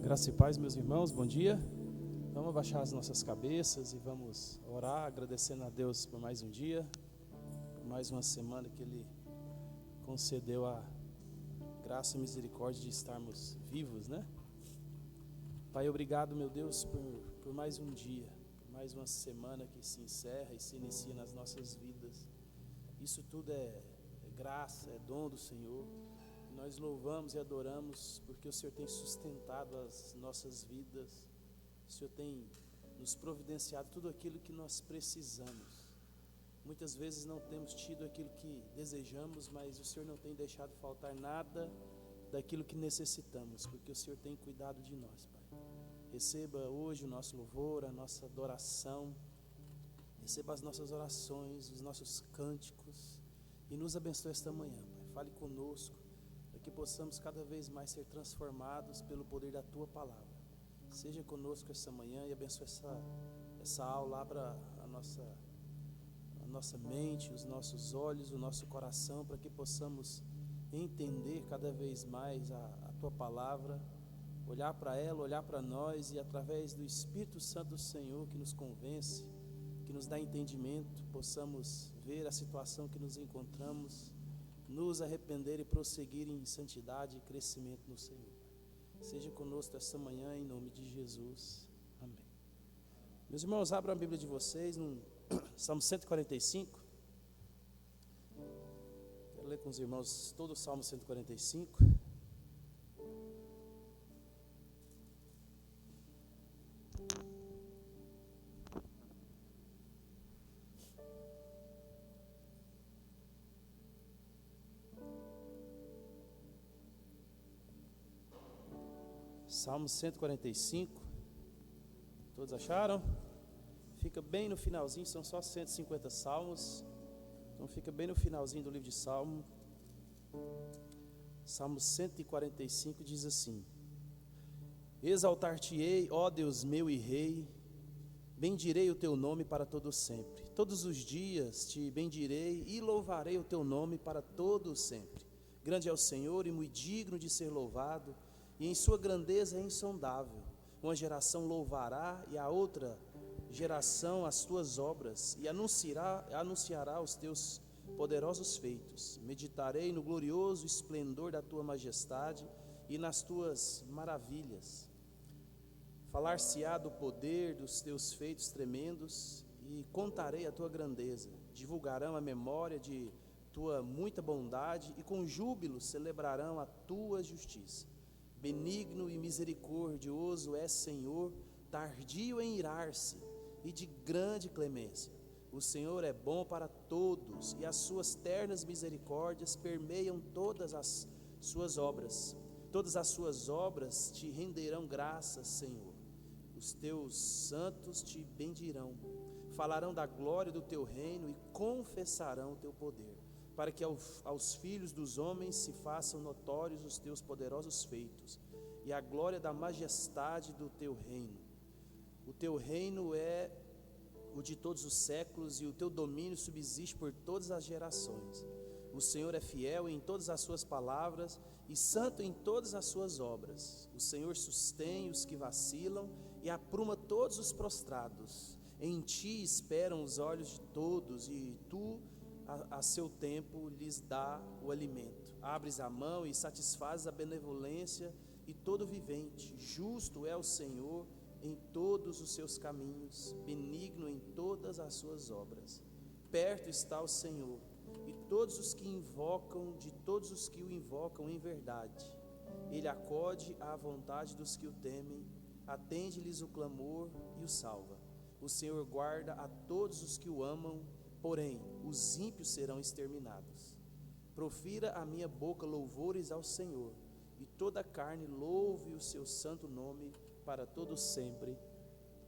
Graça e paz, meus irmãos, bom dia. Vamos abaixar as nossas cabeças e vamos orar, agradecendo a Deus por mais um dia, por mais uma semana que Ele concedeu a graça e misericórdia de estarmos vivos, né? Pai, obrigado, meu Deus, por mais um dia, por mais uma semana que se encerra e se inicia nas nossas vidas. Isso tudo é graça, é dom do Senhor. Nós louvamos e adoramos porque o Senhor tem sustentado as nossas vidas. O Senhor tem nos providenciado tudo aquilo que nós precisamos. Muitas vezes não temos tido aquilo que desejamos, mas o Senhor não tem deixado faltar nada daquilo que necessitamos, porque o Senhor tem cuidado de nós, Pai. Receba hoje o nosso louvor, a nossa adoração. Receba as nossas orações, os nossos cânticos e nos abençoe esta manhã, Pai. Fale conosco, para que possamos cada vez mais ser transformados pelo poder da Tua Palavra. Seja conosco esta manhã e abençoe essa aula, abra a nossa mente, os nossos olhos, o nosso coração, para que possamos entender cada vez mais a Tua Palavra, olhar para ela, olhar para nós e através do Espírito Santo do Senhor que nos convence, que nos dá entendimento, possamos ver a situação que nos encontramos, nos arrepender e prosseguir em santidade e crescimento no Senhor. Seja conosco esta manhã em nome de Jesus. Amém. Meus irmãos, abram a Bíblia de vocês no Salmo 145. Quero ler com os irmãos todo o Salmo 145. Salmo 145, todos acharam? Fica bem no finalzinho, são só 150 salmos, então fica bem no finalzinho do livro de Salmo. Salmo 145 diz assim: Exaltar-te-ei, ó Deus meu e Rei, bendirei o teu nome para todo sempre. Todos os dias te bendirei e louvarei o teu nome para todo sempre. Grande é o Senhor e muito digno de ser louvado, e em sua grandeza é insondável. Uma geração louvará e a outra geração as tuas obras, e anunciará os teus poderosos feitos. Meditarei no glorioso esplendor da tua majestade e nas tuas maravilhas. Falar-se-á do poder dos teus feitos tremendos, e contarei a tua grandeza. Divulgarão a memória de tua muita bondade, e com júbilo celebrarão a tua justiça. Benigno e misericordioso é Senhor, tardio em irar-se e de grande clemência. O Senhor é bom para todos, e as suas ternas misericórdias permeiam todas as suas obras. Todas as suas obras te renderão graças, Senhor. Os teus santos te bendirão. Falarão da glória do teu reino e confessarão o teu poder, para que aos filhos dos homens se façam notórios os teus poderosos feitos e a glória da majestade do teu reino. O teu reino é o de todos os séculos, e o teu domínio subsiste por todas as gerações. O Senhor é fiel em todas as suas palavras e santo em todas as suas obras. O Senhor sustém os que vacilam e apruma todos os prostrados. Em ti esperam os olhos de todos, e tu a seu tempo lhes dá o alimento. Abres a mão e satisfazes a benevolência e todo vivente. Justo é o Senhor em todos os seus caminhos, benigno em todas as suas obras. Perto está o Senhor, e todos os que o invocam em verdade. Ele acode à vontade dos que o temem, atende-lhes o clamor e o salva. O Senhor guarda a todos os que o amam, porém os ímpios serão exterminados. Profira a minha boca louvores ao Senhor, e toda a carne louve o seu santo nome para todo sempre.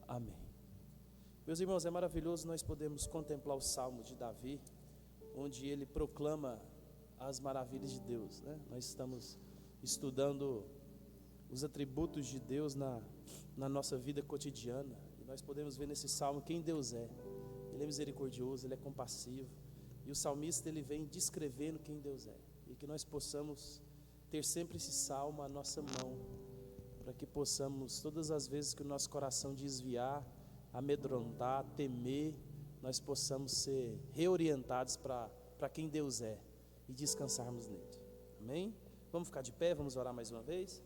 Amém. Meus irmãos, é maravilhoso nós podemos contemplar o Salmo de Davi, onde ele proclama as maravilhas de Deus, né? Nós estamos estudando os atributos de Deus na nossa vida cotidiana, e nós podemos ver nesse Salmo quem Deus é. Ele é misericordioso, Ele é compassivo, e o salmista ele vem descrevendo quem Deus é, e que nós possamos ter sempre esse salmo à nossa mão, para que possamos, todas as vezes que o nosso coração desviar, amedrontar, temer, nós possamos ser reorientados para quem Deus é e descansarmos nele. Amém? Vamos ficar de pé, vamos orar mais uma vez?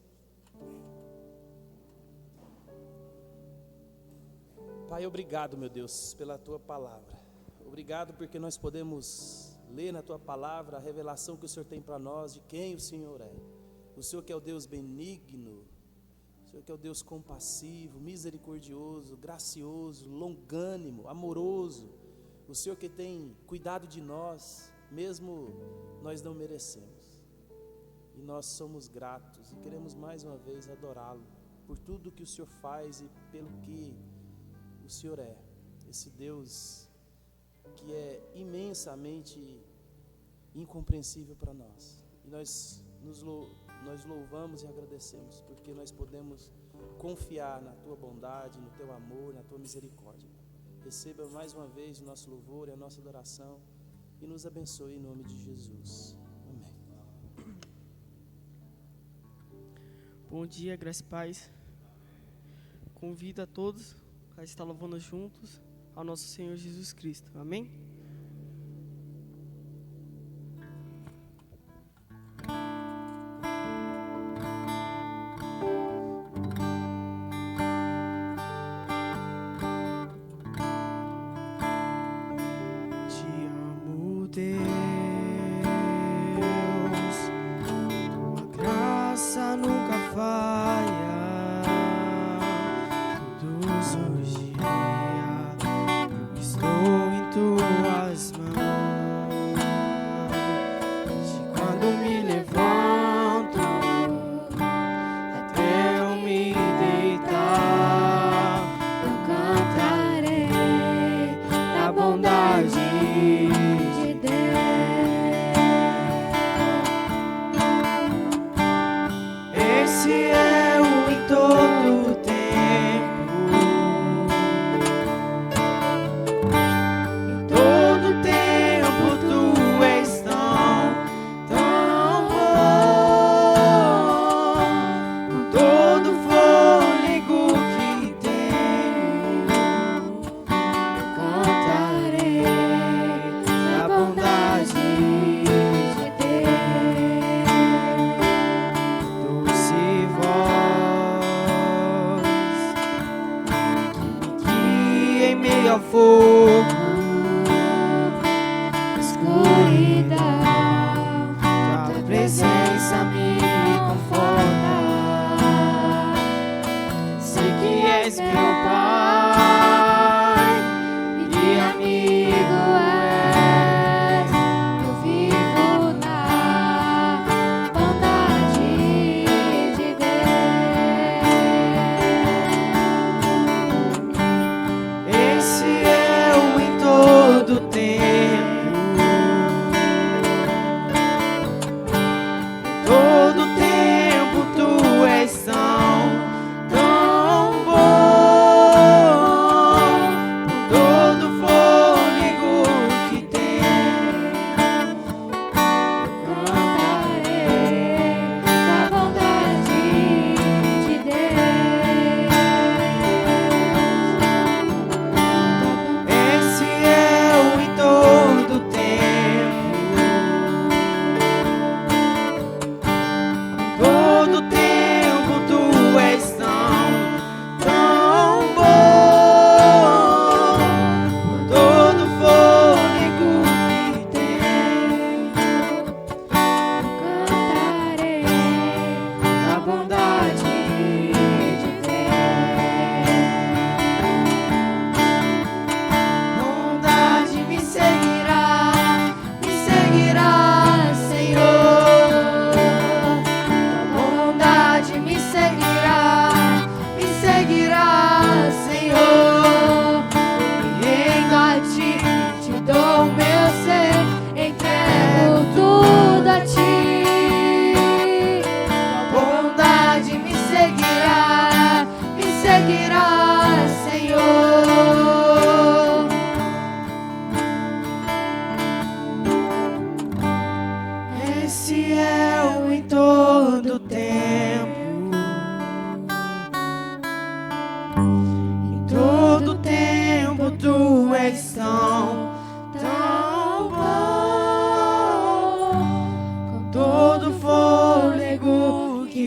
Pai, obrigado, meu Deus, pela Tua palavra. Obrigado porque nós podemos ler na Tua palavra a revelação que o Senhor tem para nós de quem o Senhor é. O Senhor que é o Deus benigno, o Senhor que é o Deus compassivo, misericordioso, gracioso, longânimo, amoroso. O Senhor que tem cuidado de nós, mesmo nós não merecemos. E nós somos gratos e queremos mais uma vez adorá-lo por tudo que o Senhor faz e pelo que o Senhor é. Esse Deus que é imensamente incompreensível para nós. E nós louvamos e agradecemos porque nós podemos confiar na Tua bondade, no Teu amor, na Tua misericórdia. Receba mais uma vez o nosso louvor e a nossa adoração e nos abençoe em nome de Jesus. Amém. Bom dia, graça e paz. Convido a todos a estar louvando juntos ao nosso Senhor Jesus Cristo. Amém? Esse é o em todo tempo.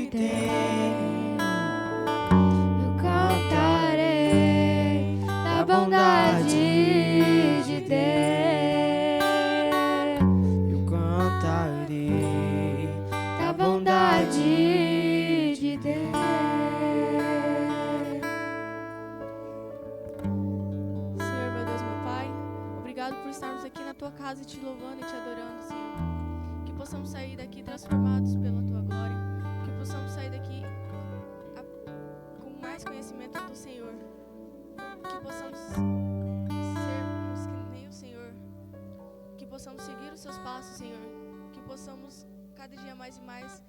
tenho. Eu cantarei da bondade de Deus. Eu cantarei Da bondade de Deus. Senhor, meu Deus, meu Pai, obrigado por estarmos aqui na Tua casa te louvando e te adorando, Senhor. Que possamos sair daqui transformados pela Tua glória. Que possamos sair daqui com mais conhecimento do Senhor. Que possamos sermos que nem o Senhor. Que possamos seguir os Seus passos, Senhor. Que possamos cada dia mais e mais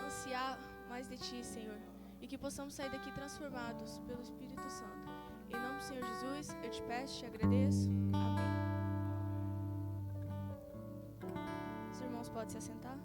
ansiar mais de Ti, Senhor. E que possamos sair daqui transformados pelo Espírito Santo. Em nome do Senhor Jesus, eu te peço, te agradeço. Amém. Os irmãos podem se assentar.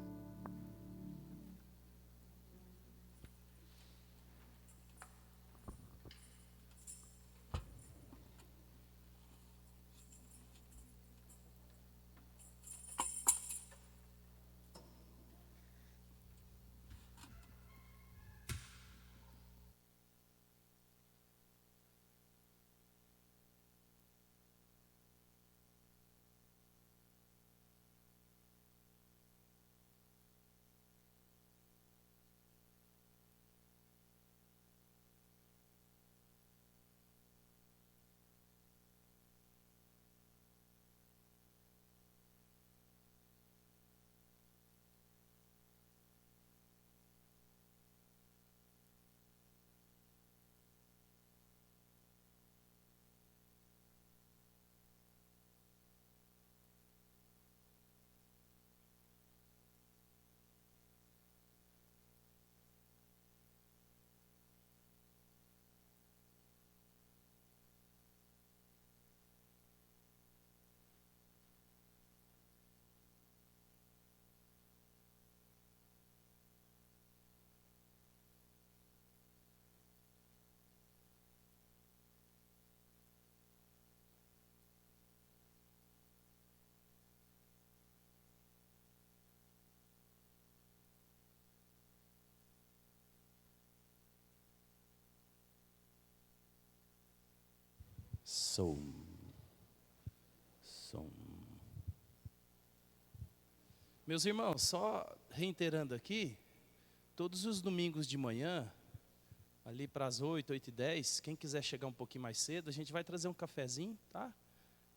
Som. Meus irmãos, só reiterando aqui, todos os domingos de manhã, ali para as 8, 8h10, quem quiser chegar um pouquinho mais cedo, a gente vai trazer um cafezinho, tá?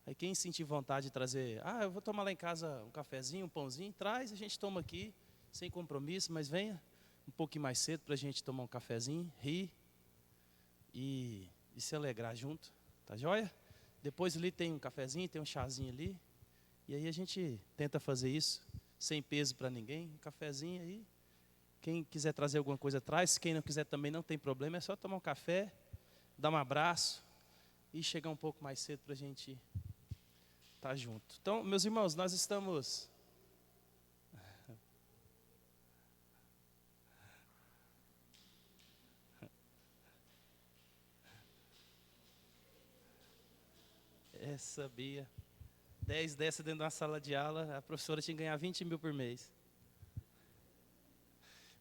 Aí quem sentir vontade de trazer, eu vou tomar lá em casa um cafezinho, um pãozinho, traz, a gente toma aqui, sem compromisso, mas venha um pouquinho mais cedo para a gente tomar um cafezinho, rir e se alegrar junto, tá joia? Depois ali tem um cafezinho, tem um chazinho ali, e aí a gente tenta fazer isso, sem peso para ninguém, um cafezinho aí. Quem quiser trazer alguma coisa, traz. Quem não quiser também não tem problema, é só tomar um café, dar um abraço e chegar um pouco mais cedo para a gente estar junto. Então, meus irmãos, nós estamos... Essa Bia, 10 dessa dentro de uma sala de aula, a professora tinha que ganhar 20 mil por mês.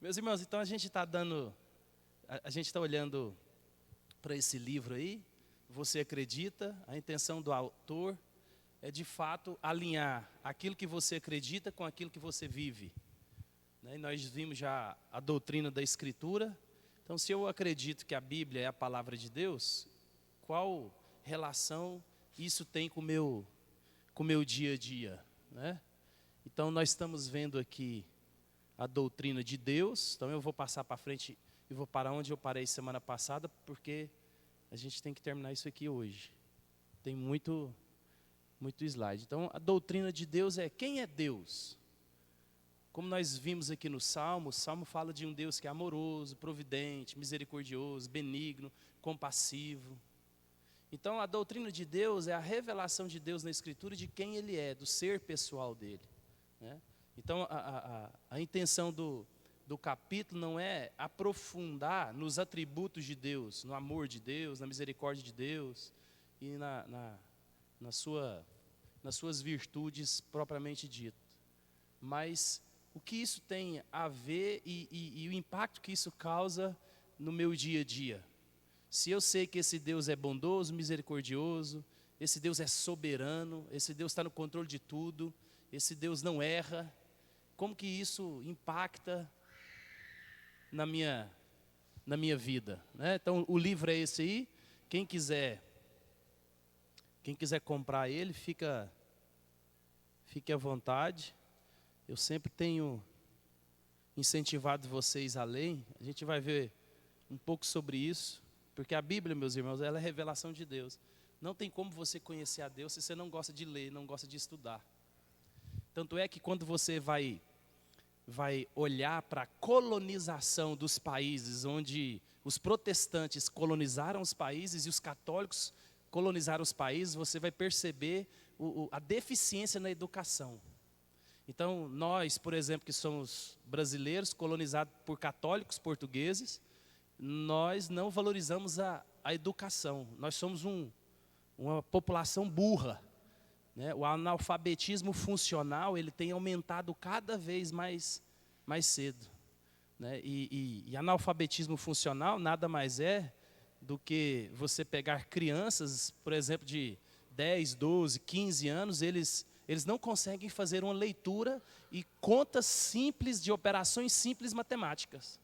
Meus irmãos, então a gente está olhando para esse livro aí, Você Acredita, a intenção do autor é de fato alinhar aquilo que você acredita com aquilo que você vive. Né? E nós vimos já a doutrina da Escritura, então se eu acredito que a Bíblia é a palavra de Deus, qual relação isso tem com o meu dia a dia? Né? Então nós estamos vendo aqui a doutrina de Deus. Então eu vou passar para frente e vou parar onde eu parei semana passada, porque a gente tem que terminar isso aqui hoje. Tem muito slide. Então a doutrina de Deus é: quem é Deus? Como nós vimos aqui no Salmo, o Salmo fala de um Deus que é amoroso, providente, misericordioso, benigno, compassivo. Então a doutrina de Deus é a revelação de Deus na Escritura de quem Ele é, do ser pessoal dEle. Né? Então, a intenção do capítulo não é aprofundar nos atributos de Deus, no amor de Deus, na misericórdia de Deus e nas suas virtudes propriamente dito. Mas o que isso tem a ver e o impacto que isso causa no meu dia a dia. Se eu sei que esse Deus é bondoso, misericordioso, esse Deus é soberano, esse Deus está no controle de tudo, esse Deus não erra, como que isso impacta na minha vida, né? Então, o livro é esse aí. Quem quiser comprar ele, fique à vontade. Eu sempre tenho incentivado vocês a lerem. A gente vai ver um pouco sobre isso, porque a Bíblia, meus irmãos, ela é a revelação de Deus. Não tem como você conhecer a Deus se você não gosta de ler, não gosta de estudar. Tanto é que quando você vai olhar para a colonização dos países, onde os protestantes colonizaram os países e os católicos colonizaram os países, você vai perceber a deficiência na educação. Então, nós, por exemplo, que somos brasileiros, colonizados por católicos portugueses, nós não valorizamos a educação. Nós somos uma população burra, né? O analfabetismo funcional ele tem aumentado cada vez mais cedo, né? E analfabetismo funcional nada mais é do que você pegar crianças, por exemplo, de 10, 12, 15 anos, eles não conseguem fazer uma leitura e contas simples de operações simples matemáticas.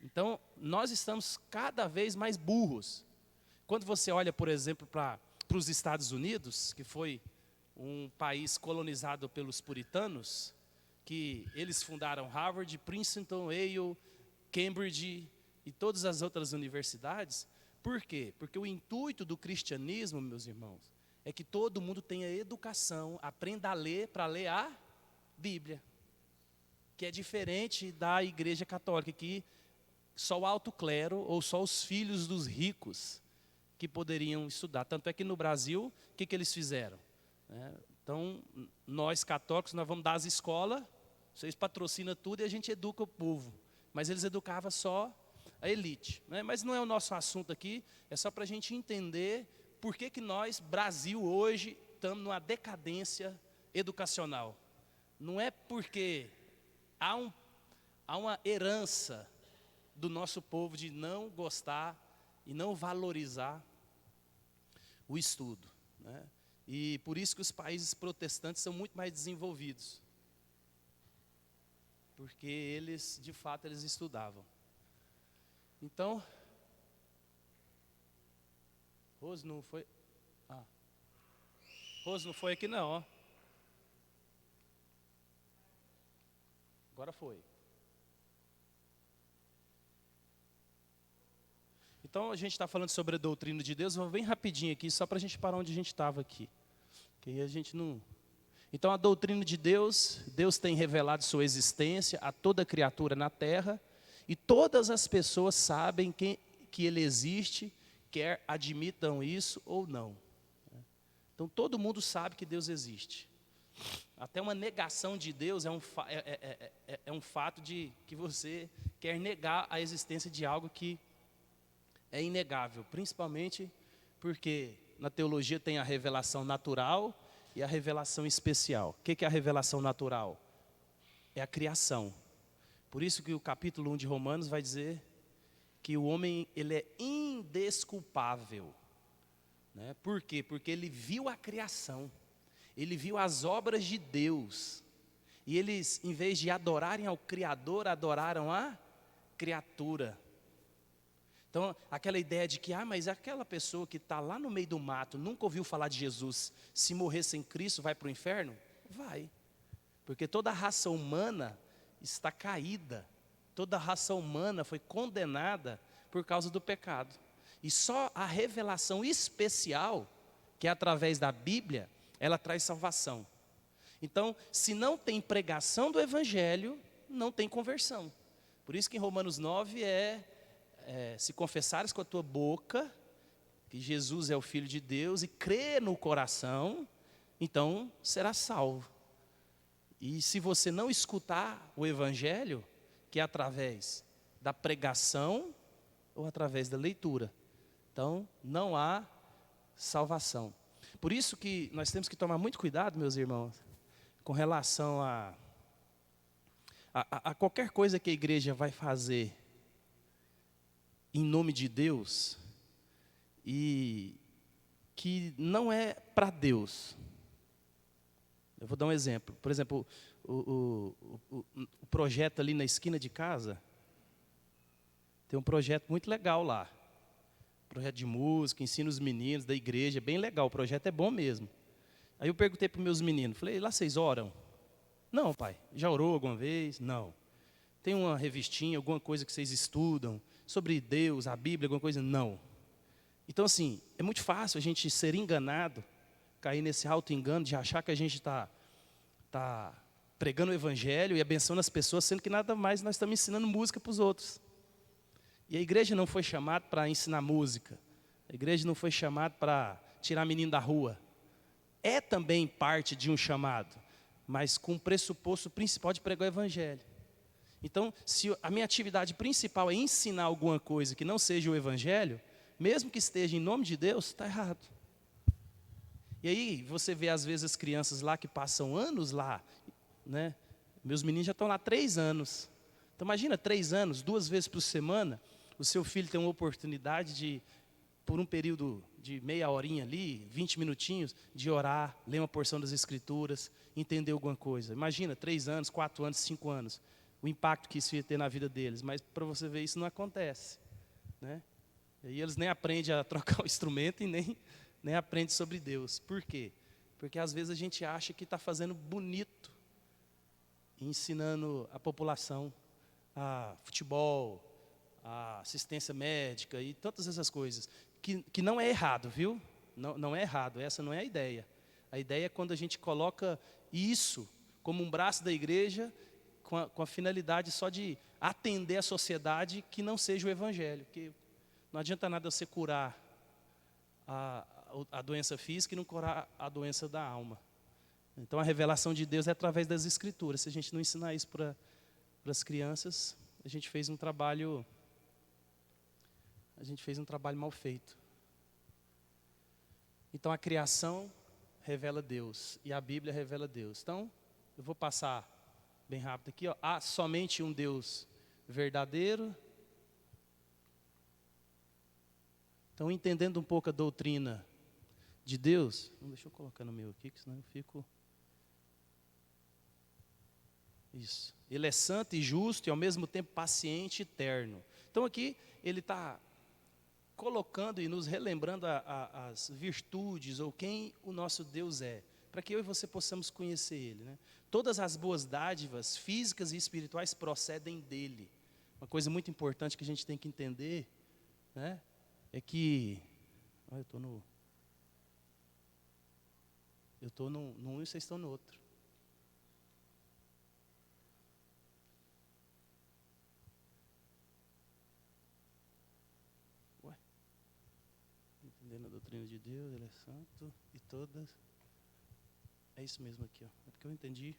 Então, nós estamos cada vez mais burros. Quando você olha, por exemplo, para os Estados Unidos, que foi um país colonizado pelos puritanos, que eles fundaram Harvard, Princeton, Yale, Cambridge e todas as outras universidades. Por quê? Porque o intuito do cristianismo, meus irmãos, é que todo mundo tenha educação, aprenda a ler para ler a Bíblia, que é diferente da Igreja Católica, que só o alto clero ou só os filhos dos ricos que poderiam estudar. Tanto é que no Brasil, o que eles fizeram? Então, nós católicos, nós vamos dar as escolas, vocês patrocinam tudo e a gente educa o povo. Mas eles educavam só a elite, né? Mas não é o nosso assunto aqui, é só para a gente entender por que nós, Brasil, hoje, estamos numa decadência educacional. Não é porque há uma herança do nosso povo de não gostar e não valorizar o estudo, né? E por isso que os países protestantes são muito mais desenvolvidos. Porque eles, de fato, eles estudavam. Então, Rose não foi... Rose não foi aqui não, ó. Agora foi. Então, a gente está falando sobre a doutrina de Deus. Vou bem rapidinho aqui, só para a gente parar onde a gente estava aqui. Que aí a gente não... Então, a doutrina de Deus, Deus tem revelado sua existência a toda criatura na terra, e todas as pessoas sabem que Ele existe, quer admitam isso ou não. Então, todo mundo sabe que Deus existe. Até uma negação de Deus é um fato de que você quer negar a existência de algo que é inegável, principalmente porque na teologia tem a revelação natural e a revelação especial. O que é a revelação natural? É a criação. Por isso que o capítulo 1 de Romanos vai dizer que o homem ele é indesculpável, né? Por quê? Porque ele viu a criação, ele viu as obras de Deus, e eles, em vez de adorarem ao Criador, adoraram a criatura. Então, aquela ideia de que, mas aquela pessoa que está lá no meio do mato, nunca ouviu falar de Jesus, se morrer sem Cristo, vai para o inferno? Vai. Porque toda a raça humana está caída. Toda a raça humana foi condenada por causa do pecado. E só a revelação especial, que é através da Bíblia, ela traz salvação. Então, se não tem pregação do Evangelho, não tem conversão. Por isso que em Romanos 9 se confessares com a tua boca que Jesus é o Filho de Deus e crer no coração, então será salvo. E se você não escutar o Evangelho, que é através da pregação ou através da leitura, então não há salvação. Por isso que nós temos que tomar muito cuidado, meus irmãos, com relação a qualquer coisa que a igreja vai fazer em nome de Deus e que não é para Deus. Eu vou dar um exemplo. Por exemplo, o projeto ali na esquina de casa, tem um projeto muito legal lá. Projeto de música, ensina os meninos da igreja, bem legal, o projeto é bom mesmo. Aí eu perguntei para os meus meninos, falei, lá vocês oram? Não, pai. Já orou alguma vez? Não. Tem uma revistinha, alguma coisa que vocês estudam sobre Deus, a Bíblia, alguma coisa? Não. Então, assim, é muito fácil a gente ser enganado, cair nesse auto-engano de achar que a gente está pregando o evangelho e abençoando as pessoas, sendo que nada mais nós estamos ensinando música para os outros. E a igreja não foi chamada para ensinar música. A igreja não foi chamada para tirar menino da rua. É também parte de um chamado, mas com o pressuposto principal de pregar o evangelho. Então, se a minha atividade principal é ensinar alguma coisa que não seja o evangelho, mesmo que esteja em nome de Deus, está errado. E aí você vê às vezes as crianças lá que passam anos lá, né? Meus meninos já estão lá 3 anos. Então imagina 3 anos, 2 vezes por semana, o seu filho tem uma oportunidade de, por um período de meia horinha ali, 20 minutinhos, de orar, ler uma porção das Escrituras, entender alguma coisa. Imagina 3 anos, 4 anos, 5 anos, o impacto que isso ia ter na vida deles. Mas para você ver, isso não acontece, né? E aí eles nem aprendem a trocar o instrumento e nem aprendem sobre Deus. Por quê? Porque às vezes a gente acha que está fazendo bonito, ensinando a população a futebol, a assistência médica e todas essas coisas. Que não é errado, viu? Não é errado, essa não é a ideia. A ideia é quando a gente coloca isso como um braço da igreja com a finalidade só de atender a sociedade que não seja o evangelho. Porque não adianta nada você curar a doença física e não curar a doença da alma. Então a revelação de Deus é através das Escrituras. Se a gente não ensinar isso para as crianças, a gente fez um trabalho mal feito. Então a criação revela Deus e a Bíblia revela Deus. Então, eu vou passar bem rápido aqui, ó. Há somente um Deus verdadeiro. Então, entendendo um pouco a doutrina de Deus, deixa eu colocar no meu aqui, que senão eu fico. Isso. Ele é santo e justo e ao mesmo tempo paciente e eterno. Então aqui ele está colocando e nos relembrando as virtudes ou quem o nosso Deus é, para que eu e você possamos conhecer Ele, né? Todas as boas dádivas físicas e espirituais procedem dEle. Uma coisa muito importante que a gente tem que entender, né, é que eu estou num e vocês estão no outro. Entendendo a doutrina de Deus, Ele é santo e todas. É isso mesmo aqui, ó. É porque eu entendi.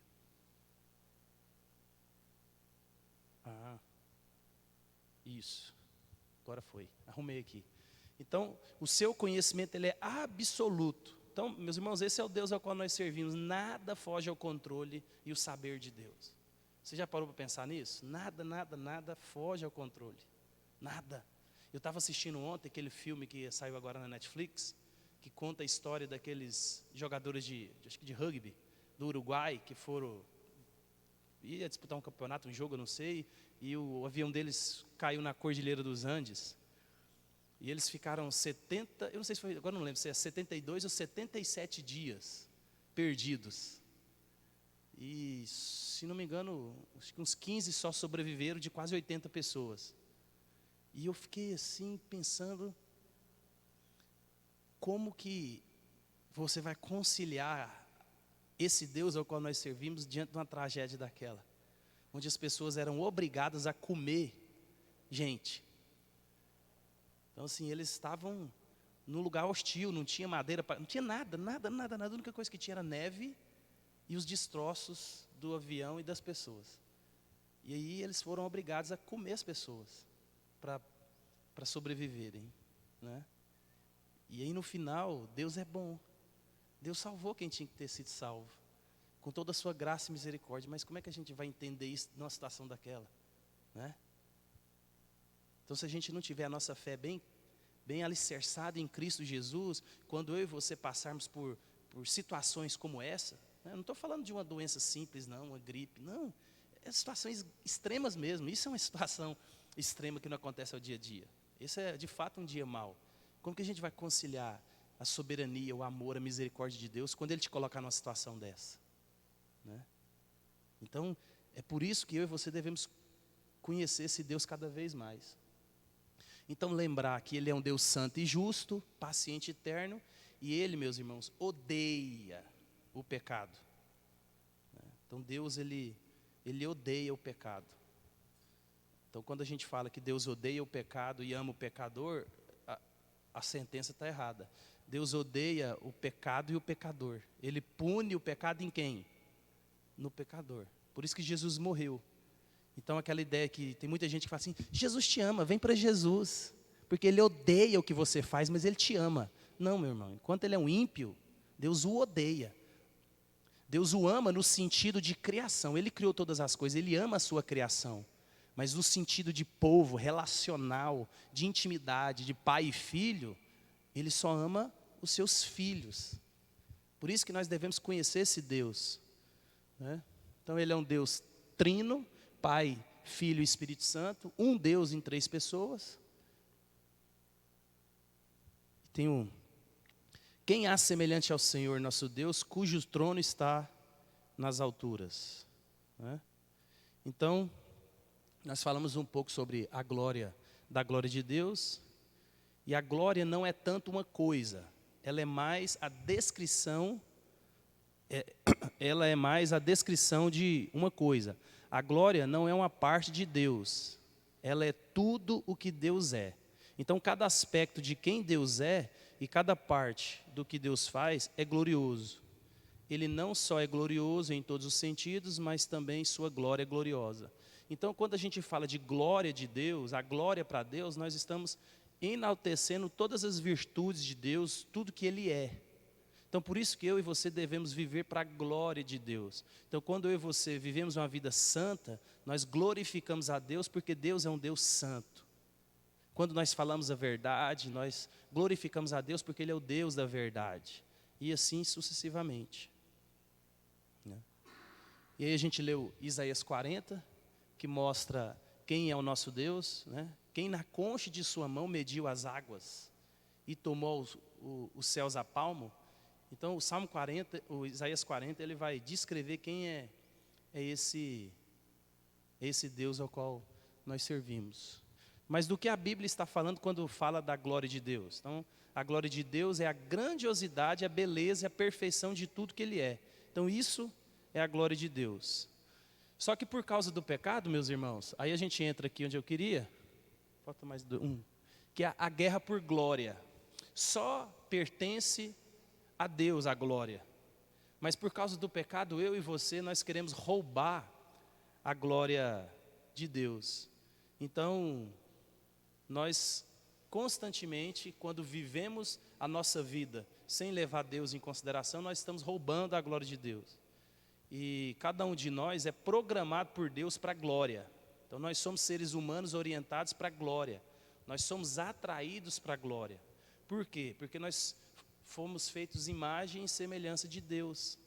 Isso. Agora foi. Arrumei aqui. Então, o seu conhecimento ele é absoluto. Então, meus irmãos, esse é o Deus ao qual nós servimos. Nada foge ao controle e o saber de Deus. Você já parou para pensar nisso? Nada foge ao controle. Nada. Eu estava assistindo ontem aquele filme que saiu agora na Netflix, que conta a história daqueles jogadores acho que de rugby, do Uruguai, que ia disputar um campeonato, um jogo, eu não sei, e o avião deles caiu na Cordilheira dos Andes. E eles ficaram 70, eu não sei se foi, agora não lembro se é 72 ou 77 dias perdidos. E, se não me engano, acho que uns 15 só sobreviveram de quase 80 pessoas. E eu fiquei assim, pensando, como que você vai conciliar esse Deus ao qual nós servimos diante de uma tragédia daquela? Onde as pessoas eram obrigadas a comer gente. Então assim, eles estavam num lugar hostil, não tinha madeira, não tinha nada. A única coisa que tinha era neve e os destroços do avião e das pessoas. E aí eles foram obrigados a comer as pessoas para sobreviverem, né? E aí no final, Deus é bom. Deus salvou quem tinha que ter sido salvo. com toda a sua graça e misericórdia. Mas como é que a gente vai entender isso numa situação daquela? Né? Então, se a gente não tiver a nossa fé bem alicerçada em Cristo Jesus, quando eu e você passarmos por situações como essa, né? Não estou falando de uma doença simples, não, uma gripe, não. É situações extremas mesmo. Isso é uma situação extrema que não acontece ao dia a dia. Esse é, de fato, um dia mau. Como que a gente vai conciliar a soberania, o amor, a misericórdia de Deus quando Ele te colocar numa situação dessa? Né? Então, é por isso que eu e você devemos conhecer esse Deus cada vez mais. Então, lembrar que Ele é um Deus santo e justo, paciente e eterno, e Ele, meus irmãos, odeia o pecado. Então, Deus, Ele odeia o pecado. Então, quando a gente fala que Deus odeia o pecado e ama o pecador, a sentença está errada. Deus odeia o pecado e o pecador. Ele pune o pecado em quem? No pecador. Por isso que Jesus morreu. Então, aquela ideia que tem muita gente que fala assim, Jesus te ama, vem para Jesus. Porque Ele odeia o que você faz, mas Ele te ama. Não, meu irmão, enquanto Ele é um ímpio, Deus o odeia. Deus o ama no sentido de criação. Ele criou todas as coisas, Ele ama a sua criação. Mas no sentido de povo, relacional, de intimidade, de pai e filho, Ele só ama os seus filhos. Por isso que nós devemos conhecer esse Deus. Né? Então, Ele é um Deus trino, Pai, Filho e Espírito Santo, um Deus em 3 pessoas. Quem há semelhante ao Senhor nosso Deus, cujo trono está nas alturas. Né? Então, nós falamos um pouco sobre a glória de Deus, e a glória não é tanto uma coisa, ela é mais a descrição, de uma coisa. A glória não é uma parte de Deus, ela é tudo o que Deus é. Então, cada aspecto de quem Deus é e cada parte do que Deus faz é glorioso. Ele não só é glorioso em todos os sentidos, mas também sua glória é gloriosa. Então, quando a gente fala de glória de Deus, a glória para Deus, nós estamos enaltecendo todas as virtudes de Deus, tudo que Ele é. Então, por isso que eu e você devemos viver para a glória de Deus. Então, quando eu e você vivemos uma vida santa, nós glorificamos a Deus, porque Deus é um Deus santo. Quando nós falamos a verdade, nós glorificamos a Deus, porque Ele é o Deus da verdade. E assim sucessivamente. Né? E aí a gente leu Isaías 40, que mostra quem é o nosso Deus, né? Quem na concha de sua mão mediu as águas e tomou os céus a palmo. Então, o Salmo 40, o Isaías 40, ele vai descrever quem é esse Deus ao qual nós servimos. Mas do que a Bíblia está falando quando fala da glória de Deus? Então, a glória de Deus é a grandiosidade, a beleza e a perfeição de tudo que Ele é. Então, isso é a glória de Deus. Só que por causa do pecado, meus irmãos, aí a gente entra aqui onde eu queria, falta mais um, que é a guerra por glória. Só pertence a Deus a glória. Mas por causa do pecado, eu e você, nós queremos roubar a glória de Deus. Então, nós constantemente, quando vivemos a nossa vida sem levar Deus em consideração, nós estamos roubando a glória de Deus. E cada um de nós é programado por Deus para a glória. Então, nós somos seres humanos orientados para a glória. Nós somos atraídos para a glória. Por quê? Porque nós fomos feitos imagem e semelhança de Deus.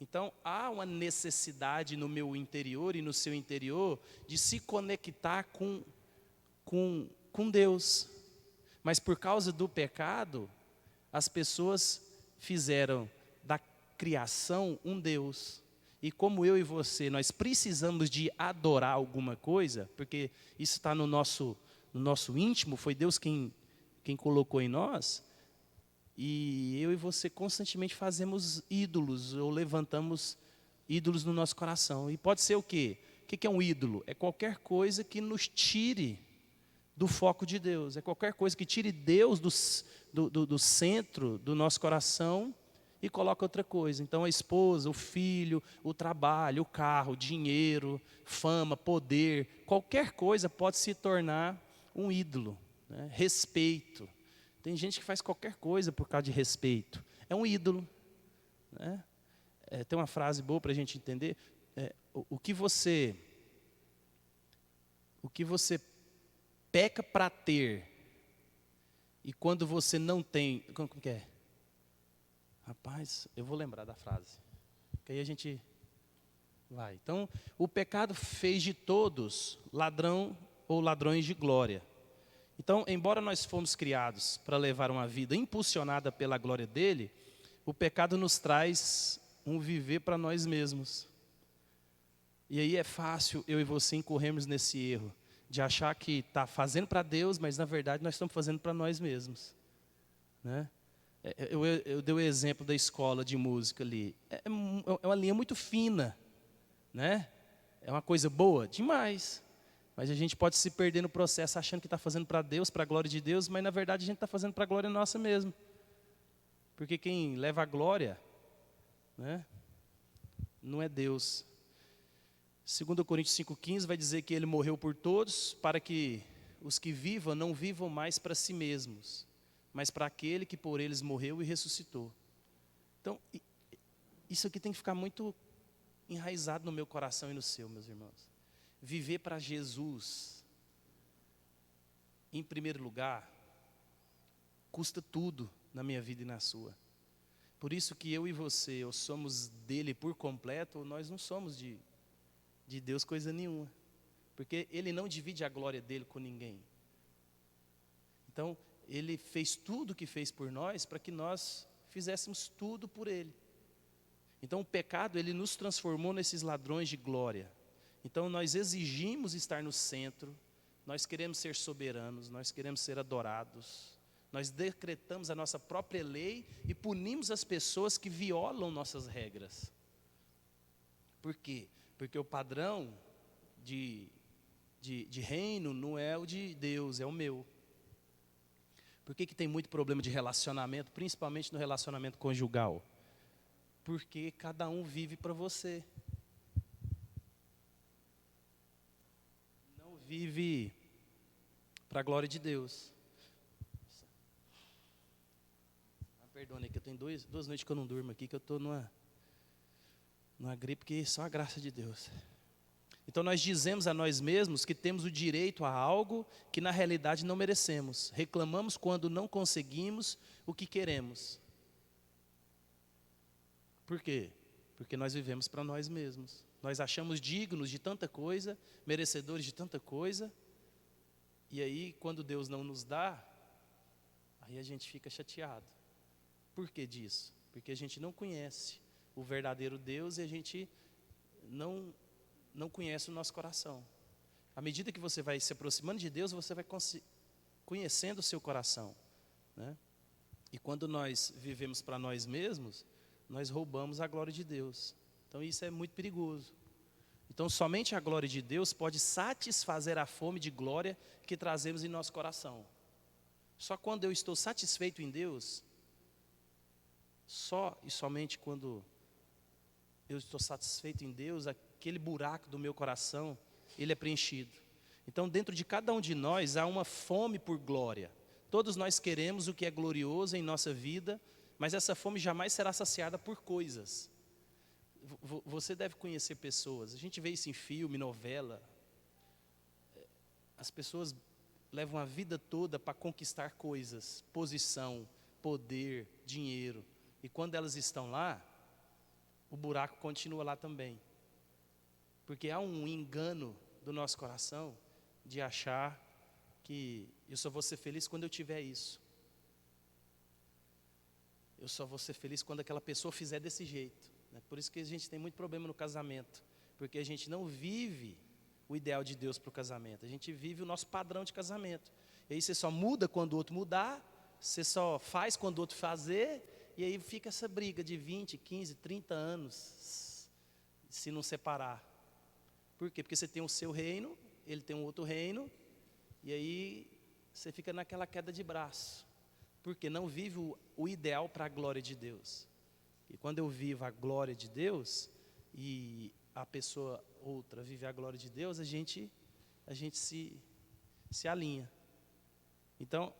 Então, há uma necessidade no meu interior e no seu interior de se conectar com Deus. Mas por causa do pecado, as pessoas fizeram da criação um Deus. E como eu e você, nós precisamos de adorar alguma coisa, porque isso está no nosso íntimo, foi Deus quem colocou em nós. E eu e você constantemente fazemos ídolos, ou levantamos ídolos no nosso coração. E pode ser o quê? O que é um ídolo? É qualquer coisa que nos tire do foco de Deus. É qualquer coisa que tire Deus do centro do nosso coração e coloque outra coisa. Então a esposa, o filho, o trabalho, o carro, o dinheiro, fama, poder, qualquer coisa pode se tornar um ídolo. Né? Respeito. Tem gente que faz qualquer coisa por causa de respeito. É um ídolo. Né? tem uma frase boa para a gente entender. O que você peca para ter, e quando você não tem, como que é? Rapaz, eu vou lembrar da frase, que aí a gente vai. Então, o pecado fez de todos ladrão ou ladrões de glória. Então, embora nós fomos criados para levar uma vida impulsionada pela glória dele, o pecado nos traz um viver para nós mesmos. E aí é fácil eu e você incorrermos nesse erro de achar que está fazendo para Deus, mas na verdade nós estamos fazendo para nós mesmos, né? Eu dei o exemplo da escola de música ali. É uma linha muito fina, né? É uma coisa boa demais, mas a gente pode se perder no processo achando que está fazendo para Deus, para a glória de Deus, mas na verdade a gente está fazendo para a glória nossa mesmo, porque quem leva a glória, né, não é Deus. 2 Coríntios 5,15 vai dizer que ele morreu por todos, para que os que vivam não vivam mais para si mesmos, mas para aquele que por eles morreu e ressuscitou. Então, isso aqui tem que ficar muito enraizado no meu coração e no seu, meus irmãos. Viver para Jesus, em primeiro lugar, custa tudo na minha vida e na sua. Por isso que eu e você, ou somos dele por completo, ou nós não somos de Deus coisa nenhuma, porque ele não divide a glória dele com ninguém. Então, ele fez tudo o que fez por nós para que nós fizéssemos tudo por ele. Então, o pecado, ele nos transformou nesses ladrões de glória. Então, nós exigimos estar no centro, nós queremos ser soberanos, nós queremos ser adorados, nós decretamos a nossa própria lei e punimos as pessoas que violam nossas regras. Por quê? Porque o padrão de reino não é o de Deus, é o meu. Por que tem muito problema de relacionamento, principalmente no relacionamento conjugal? Porque cada um vive para você. Não vive para a glória de Deus. Perdone que eu tenho duas noites que eu não durmo aqui, que eu estou numa gripe que só a graça de Deus. Então nós dizemos a nós mesmos que temos o direito a algo que na realidade não merecemos. Reclamamos quando não conseguimos o que queremos. Por quê? Porque nós vivemos para nós mesmos. Nós achamos dignos de tanta coisa, merecedores de tanta coisa, e aí quando Deus não nos dá, aí a gente fica chateado. Por que disso? Porque a gente não conhece o verdadeiro Deus e a gente não conhece o nosso coração. À medida que você vai se aproximando de Deus, você vai conhecendo o seu coração, né? E quando nós vivemos para nós mesmos, nós roubamos a glória de Deus. Então isso é muito perigoso. Então somente a glória de Deus pode satisfazer a fome de glória que trazemos em nosso coração. Só quando eu estou satisfeito em Deus, só e somente quando eu estou satisfeito em Deus, aquele buraco do meu coração, ele é preenchido. Então dentro de cada um de nós há uma fome por glória. Todos nós queremos o que é glorioso em nossa vida, mas essa fome jamais será saciada por coisas. Você deve conhecer pessoas, a gente vê isso em filme, novela. As pessoas levam a vida toda para conquistar coisas, posição, poder, dinheiro. E quando elas estão lá, o buraco continua lá também. Porque há um engano do nosso coração de achar que eu só vou ser feliz quando eu tiver isso. Eu só vou ser feliz quando aquela pessoa fizer desse jeito, né? Por isso que a gente tem muito problema no casamento, porque a gente não vive o ideal de Deus para o casamento, a gente vive o nosso padrão de casamento. E aí você só muda quando o outro mudar, você só faz quando o outro fazer, e aí fica essa briga de 20, 15, 30 anos, se não separar. Por quê? Porque você tem o seu reino, ele tem um outro reino, e aí você fica naquela queda de braço. Porque não vive o ideal para a glória de Deus. E quando eu vivo a glória de Deus, e a pessoa outra vive a glória de Deus, a gente se alinha. Então,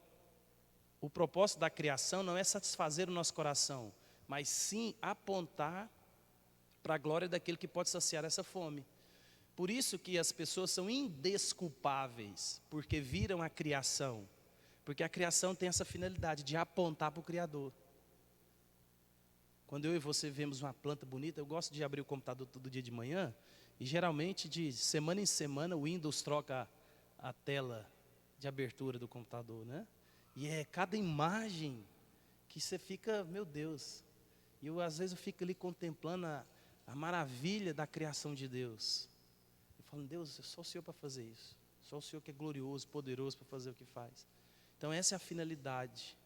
o propósito da criação não é satisfazer o nosso coração, mas sim apontar para a glória daquele que pode saciar essa fome. Por isso que as pessoas são indesculpáveis, porque viram a criação. Porque a criação tem essa finalidade de apontar para o Criador. Quando eu e você vemos uma planta bonita, eu gosto de abrir o computador todo dia de manhã, e geralmente de semana em semana o Windows troca a tela de abertura do computador, né? E é cada imagem que você fica, meu Deus. E às vezes eu fico ali contemplando a maravilha da criação de Deus. Eu falo, Deus, é só o Senhor para fazer isso. Só o Senhor que é glorioso, poderoso para fazer o que faz. Então essa é a finalidade,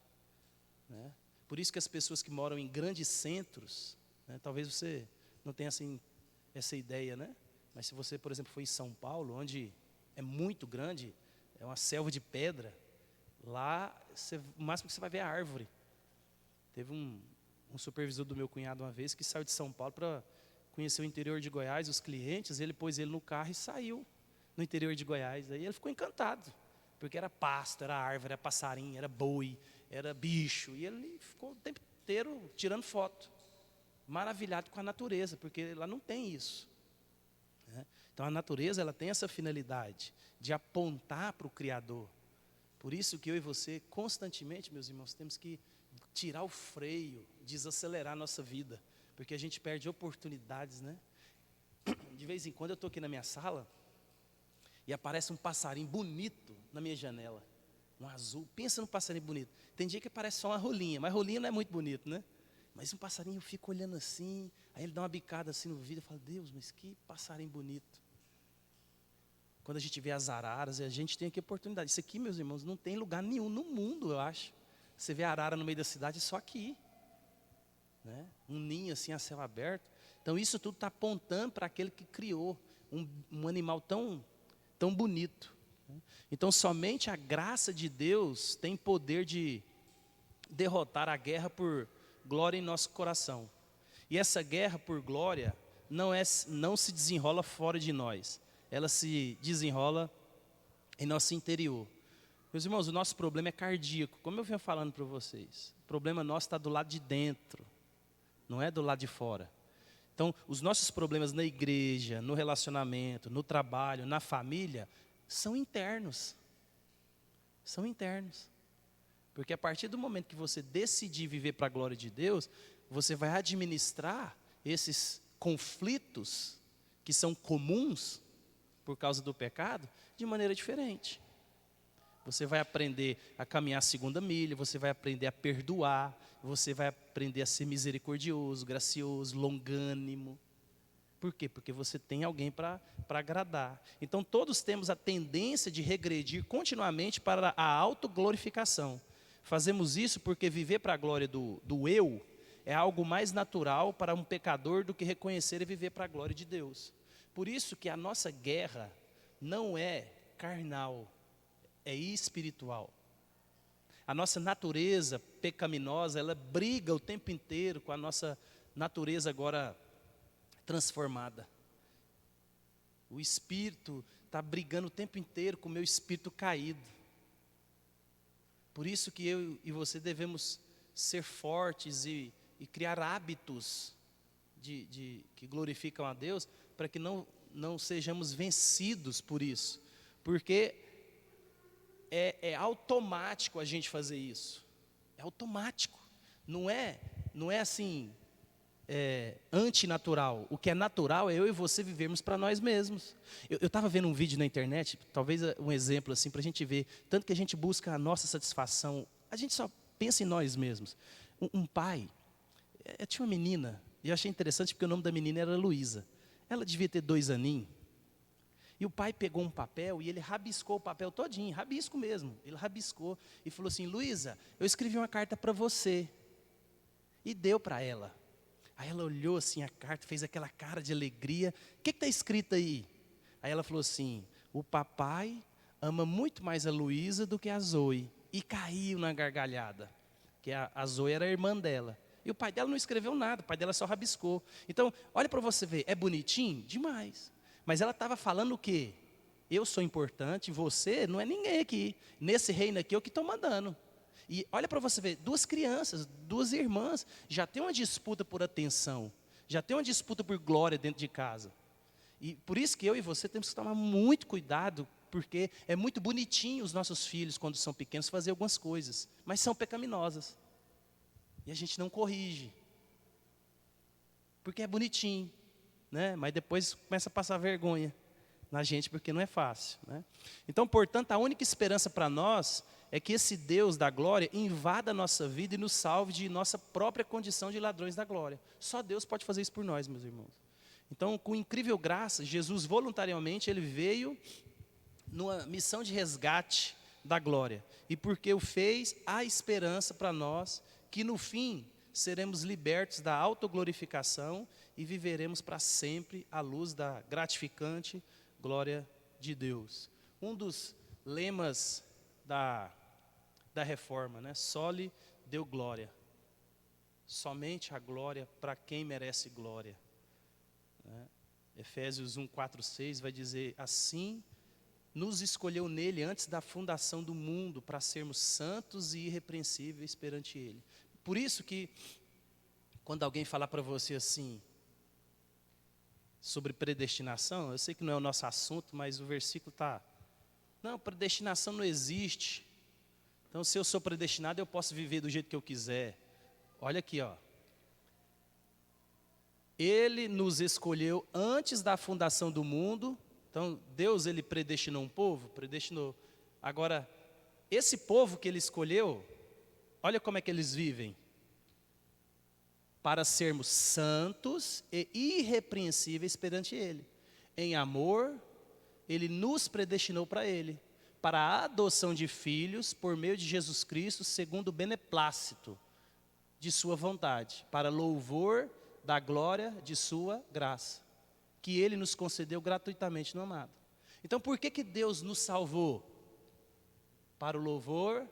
né? Por isso que as pessoas que moram em grandes centros, né, talvez você não tenha assim, essa ideia, né? Mas se você, por exemplo, for em São Paulo, onde é muito grande, é uma selva de pedra, lá o máximo que você vai ver é a árvore. Teve um supervisor do meu cunhado uma vez que saiu de São Paulo para conhecer o interior de Goiás, os clientes, ele pôs ele no carro e saiu no interior de Goiás. Aí ele ficou encantado, porque era pasto, era árvore, era passarinho, era boi, era bicho. E ele ficou o tempo inteiro tirando foto, maravilhado com a natureza, porque lá não tem isso, né? Então a natureza, ela tem essa finalidade de apontar para o Criador. Por isso que eu e você, constantemente, meus irmãos, temos que tirar o freio, desacelerar a nossa vida, porque a gente perde oportunidades, né? De vez em quando eu estou aqui na minha sala e aparece um passarinho bonito na minha janela, um azul. Pensa num passarinho bonito. Tem dia que aparece só uma rolinha, mas rolinha não é muito bonito, né? Mas um passarinho, eu fico olhando assim, aí ele dá uma bicada assim no vidro, eu falo, Deus, mas que passarinho bonito. Quando a gente vê as araras, a gente tem aqui a oportunidade. Isso aqui, meus irmãos, não tem lugar nenhum no mundo, eu acho. Você vê a arara no meio da cidade, só aqui, né? Um ninho assim a céu aberto. Então isso tudo está apontando para aquele que criou um animal tão bonito, né? Então somente a graça de Deus tem poder de derrotar a guerra por glória em nosso coração. E essa guerra por glória não se desenrola fora de nós. Ela se desenrola em nosso interior. Meus irmãos, o nosso problema é cardíaco, como eu venho falando para vocês. O problema nosso está do lado de dentro, não é do lado de fora. Então, os nossos problemas na igreja, no relacionamento, no trabalho, na família, são internos. São internos. Porque a partir do momento que você decidir viver para a glória de Deus, você vai administrar esses conflitos que são comuns por causa do pecado, de maneira diferente. Você vai aprender a caminhar a segunda milha, você vai aprender a perdoar, você vai aprender a ser misericordioso, gracioso, longânimo. Por quê? Porque você tem alguém para agradar. Então todos temos a tendência de regredir continuamente para a autoglorificação. Fazemos isso porque viver para a glória do eu é algo mais natural para um pecador do que reconhecer e viver para a glória de Deus. Por isso que a nossa guerra não é carnal, é espiritual. A nossa natureza pecaminosa, ela briga o tempo inteiro com a nossa natureza agora transformada. O espírito está brigando o tempo inteiro com o meu espírito caído. Por isso que eu e você devemos ser fortes e criar hábitos que glorificam a Deus, para que não sejamos vencidos por isso. Porque é automático a gente fazer isso. É automático. Não é assim, antinatural. O que é natural é eu e você vivermos para nós mesmos. Eu estava vendo um vídeo na internet, talvez um exemplo assim, para a gente ver, tanto que a gente busca a nossa satisfação, a gente só pensa em nós mesmos. Um pai, tinha uma menina, e eu achei interessante porque o nome da menina era Luísa. Ela devia ter 2 aninhos. E o pai pegou um papel e ele rabiscou o papel todinho, rabisco mesmo. Ele rabiscou e falou assim, Luísa, eu escrevi uma carta para você. E deu para ela. Aí ela olhou assim a carta, fez aquela cara de alegria. O que está escrito aí? Aí ela falou assim, o papai ama muito mais a Luísa do que a Zoe. E caiu na gargalhada. Que a Zoe era a irmã dela. E o pai dela não escreveu nada, o pai dela só rabiscou. Então, olha para você ver, é bonitinho? Demais. Mas ela estava falando o quê? Eu sou importante, você não é ninguém aqui. Nesse reino aqui, eu que estou mandando. E olha para você ver, 2 crianças, 2 irmãs, já tem uma disputa por atenção. Já tem uma disputa por glória dentro de casa. E por isso que eu e você temos que tomar muito cuidado, porque é muito bonitinho os nossos filhos, quando são pequenos, fazer algumas coisas, mas são pecaminosas. E a gente não corrige. Porque é bonitinho, né? Mas depois começa a passar vergonha na gente, porque não é fácil, né? Então, portanto, a única esperança para nós é que esse Deus da glória invada a nossa vida e nos salve de nossa própria condição de ladrões da glória. Só Deus pode fazer isso por nós, meus irmãos. Então, com incrível graça, Jesus voluntariamente ele veio numa missão de resgate da glória. E porque o fez, há esperança para nós que no fim seremos libertos da autoglorificação e viveremos para sempre à luz da gratificante glória de Deus. Um dos lemas da reforma, né? Soli Deo glória. Somente a glória para quem merece glória. Né? Efésios 1, 4, 6 vai dizer: assim nos escolheu nele antes da fundação do mundo para sermos santos e irrepreensíveis perante ele. Por isso que quando alguém falar para você assim sobre predestinação, eu sei que não é o nosso assunto, mas o versículo está: não, predestinação não existe. Então, se eu sou predestinado, eu posso viver do jeito que eu quiser. Olha aqui, ó. Ele nos escolheu antes da fundação do mundo. Então, Deus, ele predestinou um povo? Predestinou. Agora, esse povo que ele escolheu, olha como é que eles vivem. Para sermos santos e irrepreensíveis perante ele. Em amor, ele nos predestinou para ele, para a adoção de filhos por meio de Jesus Cristo, segundo o beneplácito de sua vontade, para louvor da glória de sua graça, que ele nos concedeu gratuitamente no amado. Então, por que Deus nos salvou? Para o louvor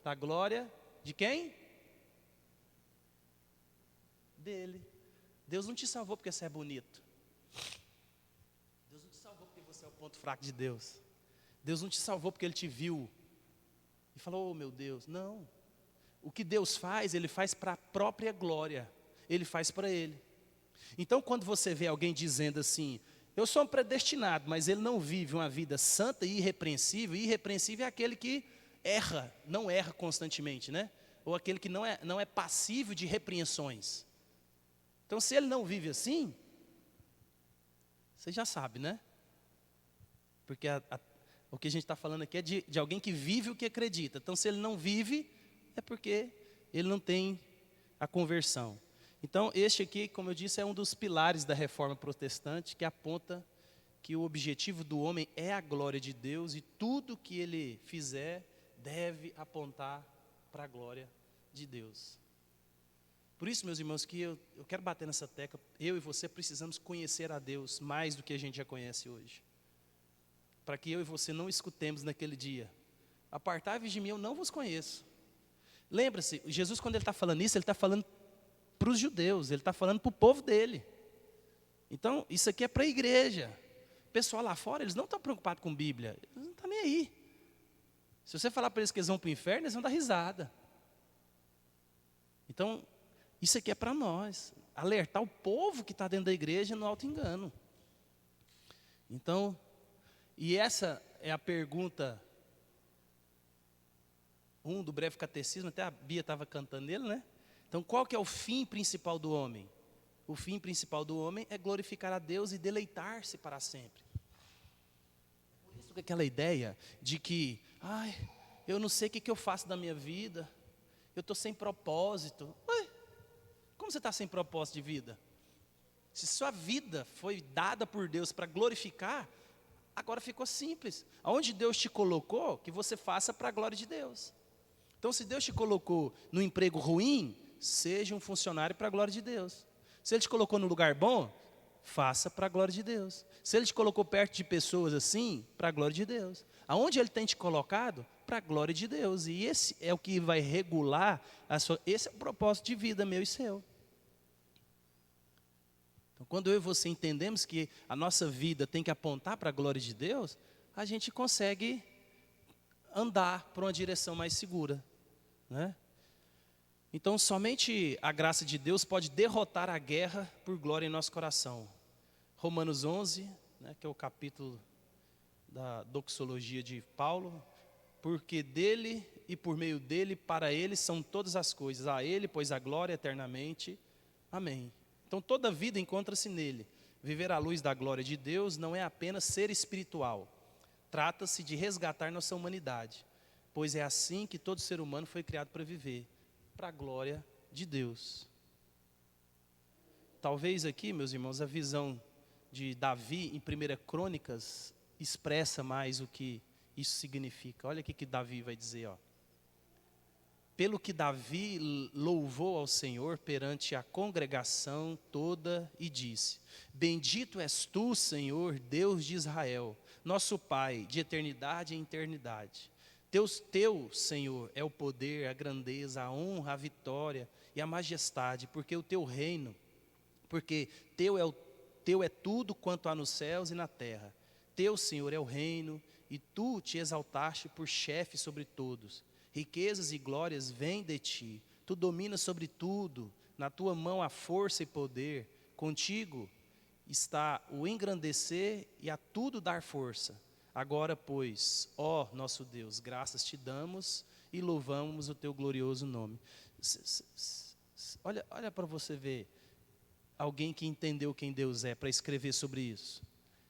da glória de quem? Dele. Deus não te salvou porque você é bonito. Deus não te salvou porque você é o ponto fraco de Deus. Deus não te salvou porque Ele te viu e falou: oh meu Deus, não. O que Deus faz, Ele faz para a própria glória. Ele faz para Ele. Então, quando você vê alguém dizendo assim: eu sou um predestinado, mas ele não vive uma vida santa e irrepreensível. Irrepreensível é aquele que erra, não erra constantemente, né? Ou aquele que não é passível de repreensões. Então, se ele não vive assim, você já sabe, né? Porque o que a gente está falando aqui é de alguém que vive o que acredita. Então, se ele não vive, é porque ele não tem a conversão. Então, este aqui, como eu disse, é um dos pilares da reforma protestante, que aponta que o objetivo do homem é a glória de Deus e tudo que ele fizer deve apontar para a glória de Deus. Por isso, meus irmãos, que eu quero bater nessa tecla, eu e você precisamos conhecer a Deus mais do que a gente já conhece hoje. Para que eu e você não escutemos naquele dia: apartai-vos de mim, eu não vos conheço. Lembra-se, Jesus, quando ele está falando isso, ele está falando para os judeus, ele está falando para o povo dele. Então, isso aqui é para a igreja. O pessoal lá fora, eles não estão preocupados com Bíblia, eles não estão nem aí. Se você falar para eles que eles vão para o inferno, eles vão dar risada. Então, isso aqui é para nós, alertar o povo que está dentro da igreja no auto-engano. Então, e essa é a pergunta 1 do breve catecismo, até a Bia estava cantando nele, né? Então, qual que é o fim principal do homem? O fim principal do homem é glorificar a Deus e deleitar-se para sempre. Por isso que aquela ideia de que, eu não sei o que eu faço da minha vida, eu estou sem propósito. Ué, como você está sem propósito de vida? Se sua vida foi dada por Deus para glorificar, agora ficou simples. Aonde Deus te colocou, que você faça para a glória de Deus. Então, se Deus te colocou no emprego ruim, seja um funcionário para a glória de Deus. Se Ele te colocou no lugar bom, faça para a glória de Deus. Se Ele te colocou perto de pessoas assim, para a glória de Deus. Aonde Ele tem te colocado, para a glória de Deus. E esse é o que vai regular esse é o propósito de vida meu e seu. Então, quando eu e você entendemos que a nossa vida tem que apontar para a glória de Deus, a gente consegue andar para uma direção mais segura, né? Então, somente a graça de Deus pode derrotar a guerra por glória em nosso coração. Romanos 11, né, que é o capítulo da doxologia de Paulo. Porque dele e por meio dele, para ele são todas as coisas. A ele, pois, a glória eternamente. Amém. Então, toda vida encontra-se nele. Viver à luz da glória de Deus não é apenas ser espiritual. Trata-se de resgatar nossa humanidade. Pois é assim que todo ser humano foi criado para viver. Para a glória de Deus. Talvez aqui, meus irmãos, a visão de Davi em 1 Crônicas expressa mais o que isso significa. Olha o que Davi vai dizer, ó. Pelo que Davi louvou ao Senhor perante a congregação toda e disse: Bendito és tu, Senhor, Deus de Israel, nosso Pai, de eternidade em eternidade. Teu, Senhor, é o poder, a grandeza, a honra, a vitória e a majestade, porque o teu reino, porque teu é tudo quanto há nos céus e na terra. Teu, Senhor, é o reino, e tu te exaltaste por chefe sobre todos. Riquezas e glórias vêm de ti. Tu dominas sobre tudo. Na tua mão há força e poder. Contigo está o engrandecer e a tudo dar força. Agora, pois, ó nosso Deus, graças te damos e louvamos o teu glorioso nome. Olha para você ver alguém que entendeu quem Deus é para escrever sobre isso.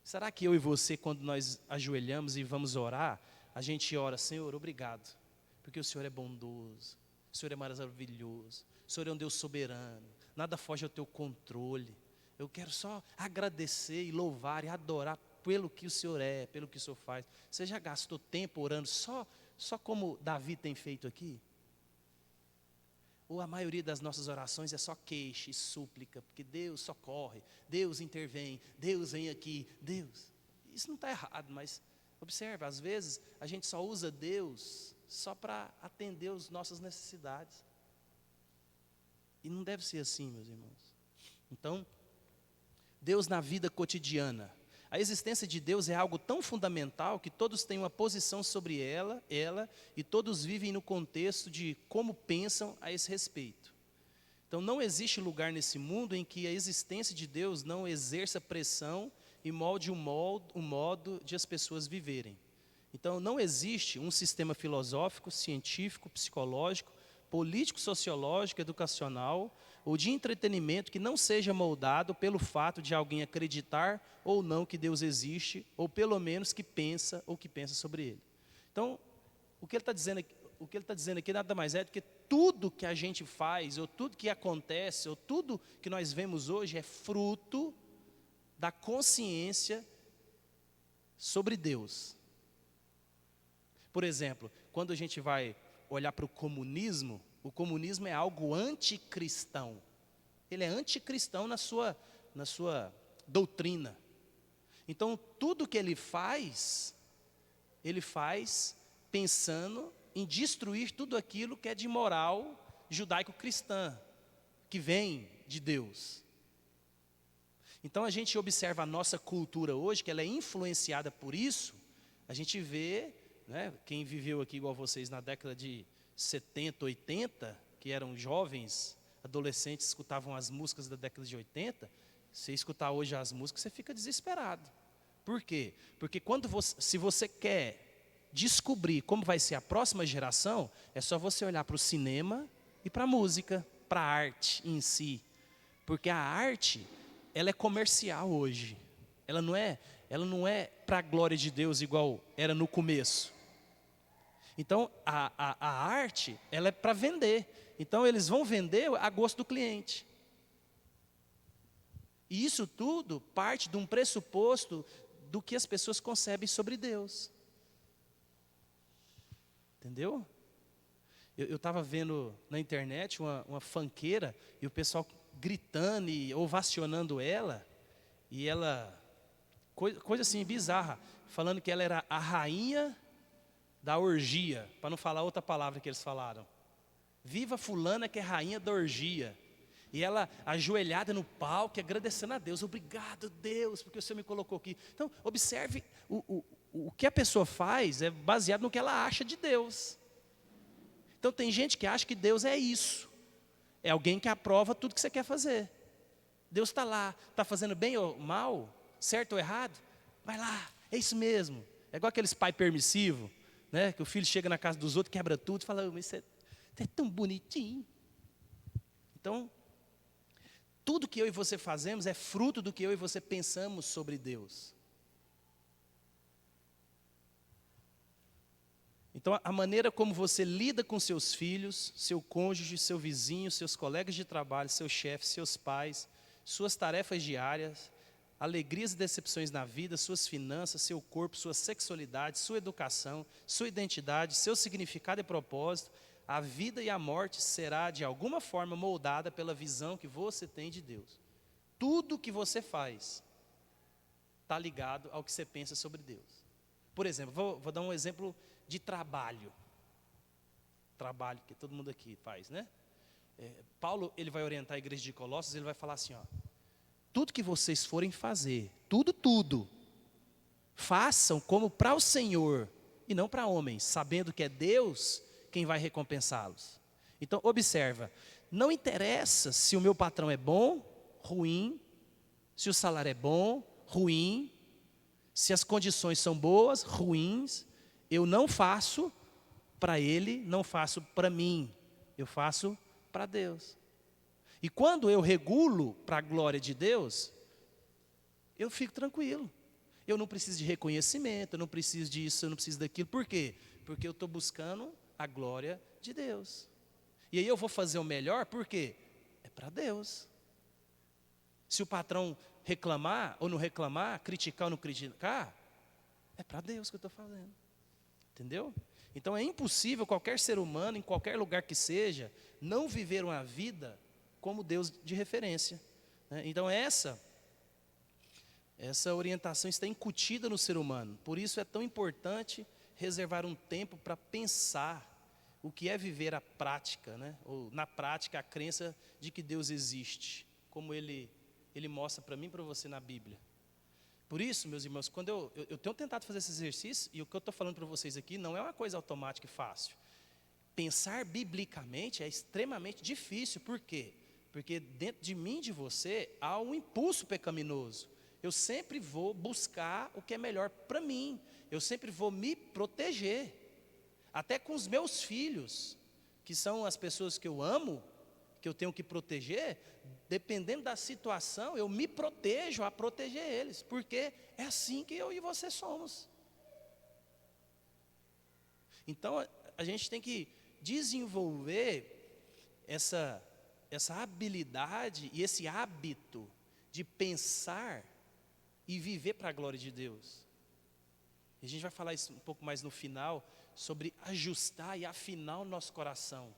Será que eu e você, quando nós ajoelhamos e vamos orar, a gente ora: Senhor, obrigado, porque o Senhor é bondoso, o Senhor é maravilhoso, o Senhor é um Deus soberano, nada foge ao teu controle. Eu quero só agradecer e louvar e adorar pelo que o Senhor é, pelo que o Senhor faz. Você já gastou tempo orando só como Davi tem feito aqui? Ou a maioria das nossas orações é só queixa e súplica, porque Deus socorre, Deus intervém, Deus vem aqui, Deus. Isso não está errado, mas observe, às vezes a gente só usa Deus só para atender as nossas necessidades. E não deve ser assim, meus irmãos. Então, Deus na vida cotidiana. A existência de Deus é algo tão fundamental que todos têm uma posição sobre ela e todos vivem no contexto de como pensam a esse respeito. Então não existe lugar nesse mundo em que a existência de Deus não exerça pressão e molde o modo de as pessoas viverem. Então não existe um sistema filosófico, científico, psicológico, político, sociológico, educacional ou de entretenimento que não seja moldado pelo fato de alguém acreditar ou não que Deus existe, ou pelo menos que pensa sobre ele. Então, o que ele está dizendo aqui nada mais é do que tudo que a gente faz, ou tudo que acontece, ou tudo que nós vemos hoje é fruto da consciência sobre Deus. Por exemplo, quando a gente vai olhar para o comunismo é algo anticristão. Ele é anticristão na sua doutrina. Então, tudo que ele faz pensando em destruir tudo aquilo que é de moral judaico-cristã, que vem de Deus. Então, a gente observa a nossa cultura hoje, que ela é influenciada por isso. A gente vê, né, quem viveu aqui igual vocês na década de 70, 80, que eram jovens, adolescentes, escutavam as músicas da década de 80, se escutar hoje as músicas, você fica desesperado. Por quê? Porque se você quer descobrir como vai ser a próxima geração, é só você olhar para o cinema e para a música, para a arte em si. Porque a arte, ela é comercial hoje. Ela não é para a glória de Deus igual era no começo. Então, a arte, ela é para vender. Então, eles vão vender a gosto do cliente. E isso tudo parte de um pressuposto do que as pessoas concebem sobre Deus. Entendeu? Eu estava vendo na internet uma funkeira e o pessoal gritando e ovacionando ela. E ela, coisa assim bizarra, falando que ela era a rainha da orgia, para não falar outra palavra que eles falaram. Viva fulana que é rainha da orgia. E ela ajoelhada no palco, agradecendo a Deus. Obrigado, Deus, porque o Senhor me colocou aqui. Então, observe, o que a pessoa faz é baseado no que ela acha de Deus. Então, tem gente que acha que Deus é isso. É alguém que aprova tudo que você quer fazer. Deus está lá, está fazendo bem ou mal, certo ou errado, vai lá, é isso mesmo. É igual aqueles pais permissivos, né? Que o filho chega na casa dos outros, quebra tudo e fala, isso é tão bonitinho. Então, tudo que eu e você fazemos é fruto do que eu e você pensamos sobre Deus. Então, a maneira como você lida com seus filhos, seu cônjuge, seu vizinho, seus colegas de trabalho, seu chefe, seus pais, suas tarefas diárias, alegrias e decepções na vida, suas finanças, seu corpo, sua sexualidade, sua educação, sua identidade, seu significado e propósito, a vida e a morte será de alguma forma moldada pela visão que você tem de Deus. Tudo que você faz está ligado ao que você pensa sobre Deus. Por exemplo, vou dar um exemplo de trabalho. Trabalho que todo mundo aqui faz, né? Paulo, ele vai orientar a igreja de Colossos, ele vai falar assim, ó, tudo que vocês forem fazer, tudo, façam como para o Senhor e não para homens, sabendo que é Deus quem vai recompensá-los. Então, observa, não interessa se o meu patrão é bom, ruim, se o salário é bom, ruim, se as condições são boas, ruins, eu não faço para ele, não faço para mim, eu faço para Deus. E quando eu regulo para a glória de Deus, eu fico tranquilo. Eu não preciso de reconhecimento, eu não preciso disso, eu não preciso daquilo. Por quê? Porque eu estou buscando a glória de Deus. E aí eu vou fazer o melhor, por quê? É para Deus. Se o patrão reclamar ou não reclamar, criticar ou não criticar, é para Deus que eu estou fazendo. Entendeu? Então é impossível qualquer ser humano, em qualquer lugar que seja, não viver uma vida como Deus de referência. Então essa orientação está incutida no ser humano. Por isso é tão importante reservar um tempo para pensar o que é viver a prática, né? Ou na prática a crença de que Deus existe, como Ele mostra para mim e para você na Bíblia. Por isso, meus irmãos, quando eu tenho tentado fazer esse exercício, e o que eu estou falando para vocês aqui não é uma coisa automática e fácil. Pensar biblicamente é extremamente difícil. Por quê? Porque dentro de mim e de você há um impulso pecaminoso. Eu sempre vou buscar o que é melhor para mim. Eu sempre vou me proteger. Até com os meus filhos, que são as pessoas que eu amo, que eu tenho que proteger, dependendo da situação, eu me protejo a proteger eles, porque é assim que eu e você somos. Então, a gente tem que desenvolver essa habilidade e esse hábito de pensar e viver para a glória de Deus. E a gente vai falar isso um pouco mais no final, sobre ajustar e afinar o nosso coração.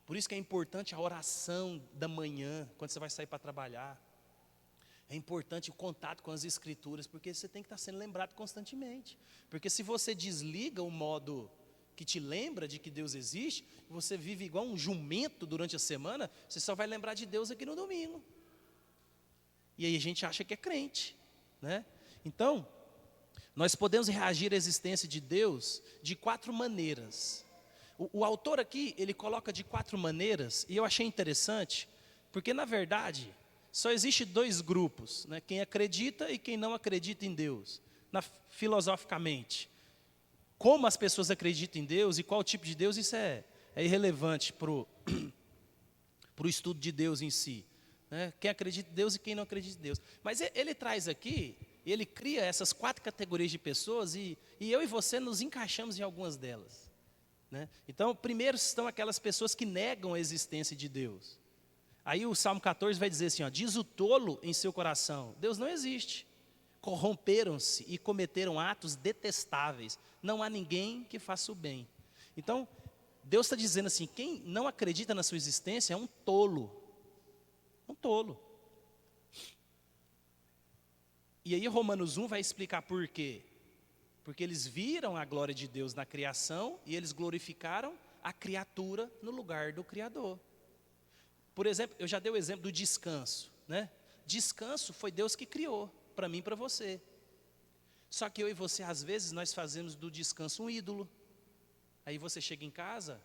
Por isso que é importante a oração da manhã, quando você vai sair para trabalhar. É importante o contato com as Escrituras, porque você tem que estar sendo lembrado constantemente. Porque se você desliga o modo que te lembra de que Deus existe, você vive igual um jumento durante a semana, você só vai lembrar de Deus aqui no domingo. E aí a gente acha que é crente, né? Então, nós podemos reagir à existência de Deus de 4 maneiras. O autor aqui, ele coloca de 4 maneiras, e eu achei interessante, porque na verdade, só existe 2 grupos, né? Quem acredita e quem não acredita em Deus, filosoficamente. Como as pessoas acreditam em Deus e qual tipo de Deus, isso é irrelevante para o estudo de Deus em si. Né? Quem acredita em Deus e quem não acredita em Deus. Mas ele traz aqui, ele cria essas 4 categorias de pessoas e eu e você nos encaixamos em algumas delas. Né? Então, primeiro estão aquelas pessoas que negam a existência de Deus. Aí o Salmo 14 vai dizer assim, ó, diz o tolo em seu coração, Deus não existe. Corromperam-se e cometeram atos detestáveis. Não há ninguém que faça o bem. Então, Deus está dizendo assim, quem não acredita na sua existência é um tolo. Um tolo. E aí Romanos 1 vai explicar por quê. Porque eles viram a glória de Deus na criação e eles glorificaram a criatura no lugar do Criador. Por exemplo, eu já dei o exemplo do descanso, né? Descanso foi Deus que criou, para mim e para você. Só que eu e você, às vezes, nós fazemos do descanso um ídolo. Aí você chega em casa,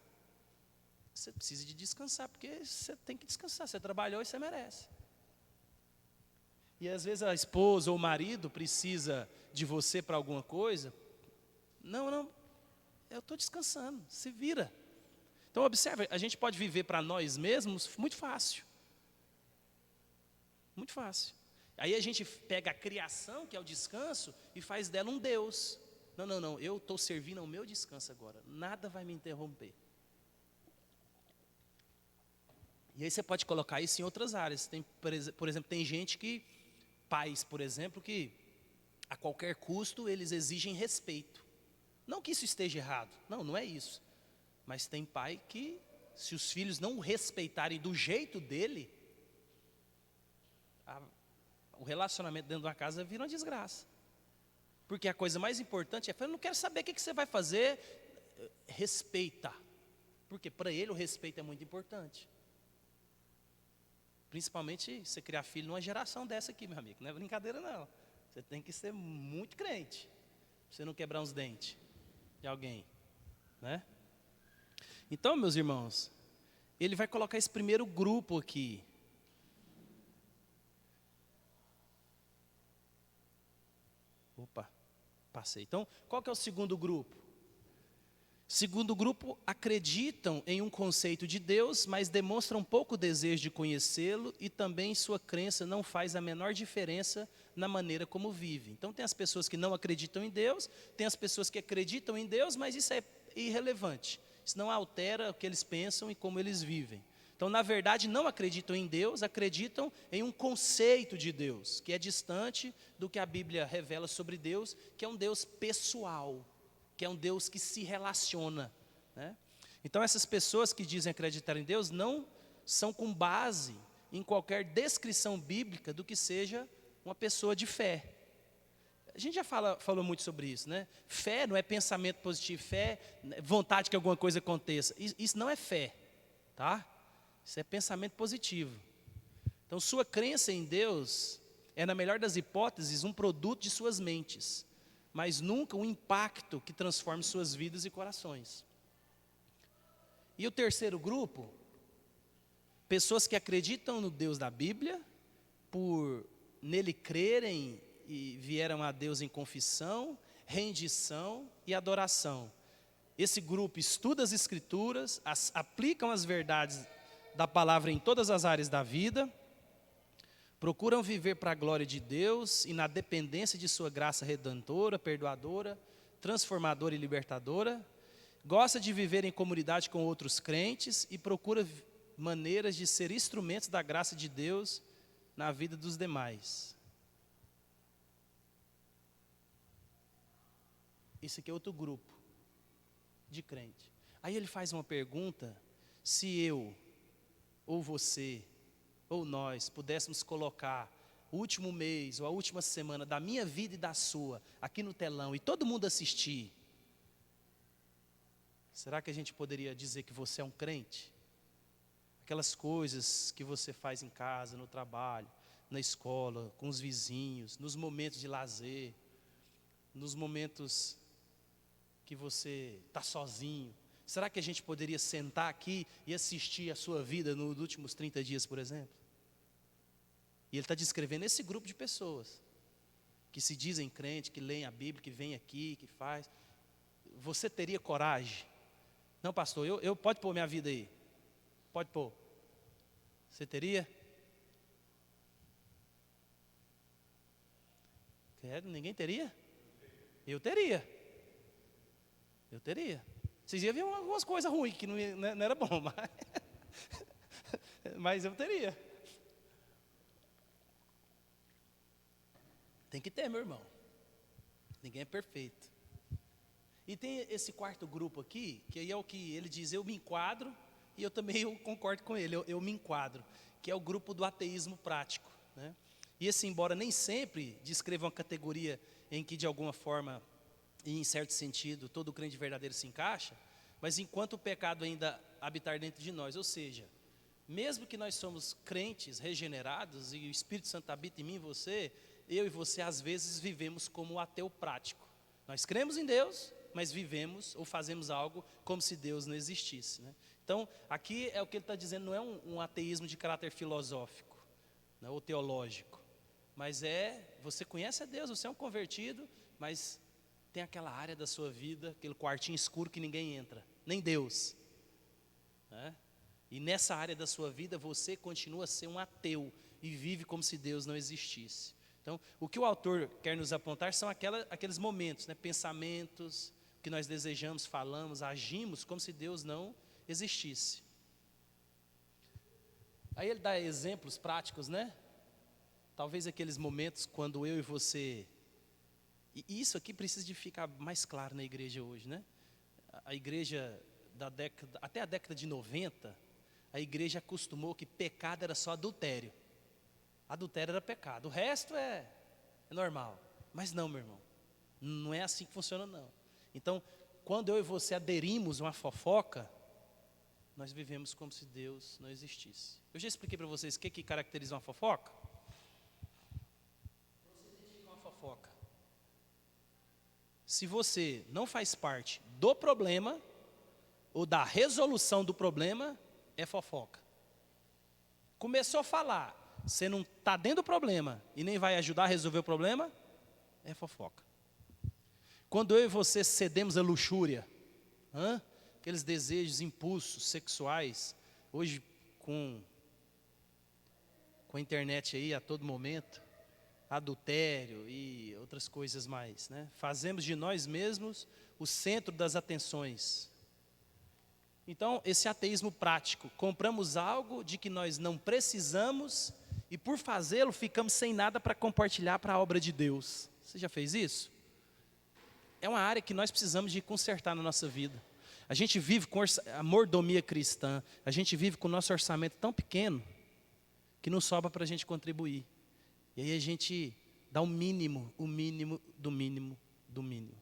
Você precisa de descansar, porque você tem que descansar. Você trabalhou e você merece. E às vezes a esposa ou o marido precisa de você para alguma coisa. Não, eu estou descansando, se vira. Então observe, a gente pode viver para nós mesmos muito fácil. Muito fácil. Aí a gente pega a criação, que é o descanso, e faz dela um Deus. Não, eu estou servindo ao meu descanso agora. Nada vai me interromper. E aí você pode colocar isso em outras áreas. Tem, por exemplo, tem gente que, pais, por exemplo, que a qualquer custo eles exigem respeito. Não que isso esteja errado, não é isso. Mas tem pai que, se os filhos não o respeitarem do jeito dele, o relacionamento dentro de uma casa vira uma desgraça. Porque a coisa mais importante é, eu não quero saber o que você vai fazer, respeita. Porque para ele o respeito é muito importante. Principalmente você criar filho numa geração dessa aqui, meu amigo. Não é brincadeira não. Você tem que ser muito crente. Pra você não quebrar uns dentes de alguém, né? Então, meus irmãos, ele vai colocar esse primeiro grupo aqui. Opa, passei. Então, qual que é o segundo grupo? Segundo grupo, acreditam em um conceito de Deus, mas demonstram pouco desejo de conhecê-lo e também sua crença não faz a menor diferença na maneira como vivem. Então tem as pessoas que não acreditam em Deus, tem as pessoas que acreditam em Deus, mas isso é irrelevante. Isso não altera o que eles pensam e como eles vivem. Então, na verdade, não acreditam em Deus, acreditam em um conceito de Deus, que é distante do que a Bíblia revela sobre Deus, que é um Deus pessoal, que é um Deus que se relaciona, né? Então essas pessoas que dizem acreditar em Deus não são com base em qualquer descrição bíblica do que seja uma pessoa de fé. A gente já falou muito sobre isso, né? Fé não é pensamento positivo, fé é vontade que alguma coisa aconteça. Isso não é fé, tá? Isso é pensamento positivo. Então sua crença em Deus é, na melhor das hipóteses, um produto de suas mentes, mas nunca um impacto que transforme suas vidas e corações. E o terceiro grupo, pessoas que acreditam no Deus da Bíblia, por nele crerem e vieram a Deus em confissão, rendição e adoração. Esse grupo estuda as Escrituras, aplicam as verdades da palavra em todas as áreas da vida, procuram viver para a glória de Deus e na dependência de sua graça redentora, perdoadora, transformadora e libertadora. Gosta de viver em comunidade com outros crentes e procura maneiras de ser instrumentos da graça de Deus na vida dos demais. Esse aqui é outro grupo de crente. Aí ele faz uma pergunta: se eu, ou você, ou nós pudéssemos colocar o último mês ou a última semana da minha vida e da sua aqui no telão e todo mundo assistir, será que a gente poderia dizer que você é um crente? Aquelas coisas que você faz em casa, no trabalho, na escola, com os vizinhos, nos momentos de lazer, nos momentos que você está sozinho. Será que a gente poderia sentar aqui e assistir a sua vida nos últimos 30 dias, por exemplo? E ele está descrevendo esse grupo de pessoas que se dizem crente, que leem a Bíblia, que vem aqui, que faz. Você teria coragem? Não, pastor, eu pode pôr minha vida aí. Pode pôr. Você teria? Ninguém teria? Eu teria. Eu teria. Vocês iam ver algumas coisas ruins, que não era bom, mas eu teria. Tem que ter, meu irmão. Ninguém é perfeito. E tem esse quarto grupo aqui, que aí é o que ele diz: eu me enquadro, e eu também concordo com ele, eu me enquadro, que é o grupo do ateísmo prático, né? E esse, embora nem sempre descreva uma categoria em que de alguma forma, e em certo sentido, todo crente verdadeiro se encaixa, mas enquanto o pecado ainda habitar dentro de nós, ou seja, mesmo que nós somos crentes regenerados e o Espírito Santo habita em mim e você, eu e você às vezes vivemos como ateu prático. Nós cremos em Deus, mas vivemos ou fazemos algo como se Deus não existisse, né? Então, aqui é o que ele está dizendo, não é um ateísmo de caráter filosófico, né, ou teológico, mas você conhece a Deus, você é um convertido, mas tem aquela área da sua vida, aquele quartinho escuro que ninguém entra, nem Deus, né? E nessa área da sua vida você continua a ser um ateu e vive como se Deus não existisse. Então, o que o autor quer nos apontar são aqueles momentos, né, pensamentos que nós desejamos, falamos, agimos como se Deus não existisse. Aí ele dá exemplos práticos, né? Talvez aqueles momentos quando eu e você... E isso aqui precisa de ficar mais claro na igreja hoje, né? A igreja até a década de 90, a igreja acostumou que pecado era só adultério. Adultério era pecado, o resto é normal. Mas não, meu irmão, não é assim que funciona, não. Então, quando eu e você aderimos a uma fofoca, nós vivemos como se Deus não existisse. Eu já expliquei para vocês o que caracteriza uma fofoca? Você identifica uma fofoca. Se você não faz parte do problema ou da resolução do problema, é fofoca. Começou a falar, você não está dentro do problema e nem vai ajudar a resolver o problema, é fofoca. Quando eu e você cedemos à luxúria, aqueles desejos, impulsos sexuais, hoje com a internet aí a todo momento, adultério e outras coisas mais, né? Fazemos de nós mesmos o centro das atenções. Então, esse ateísmo prático, compramos algo de que nós não precisamos e por fazê-lo ficamos sem nada para compartilhar para a obra de Deus. Você já fez isso? É uma área que nós precisamos de consertar na nossa vida. A gente vive com a mordomia cristã, a gente vive com o nosso orçamento tão pequeno que não sobra para a gente contribuir. E aí a gente dá o mínimo do mínimo do mínimo.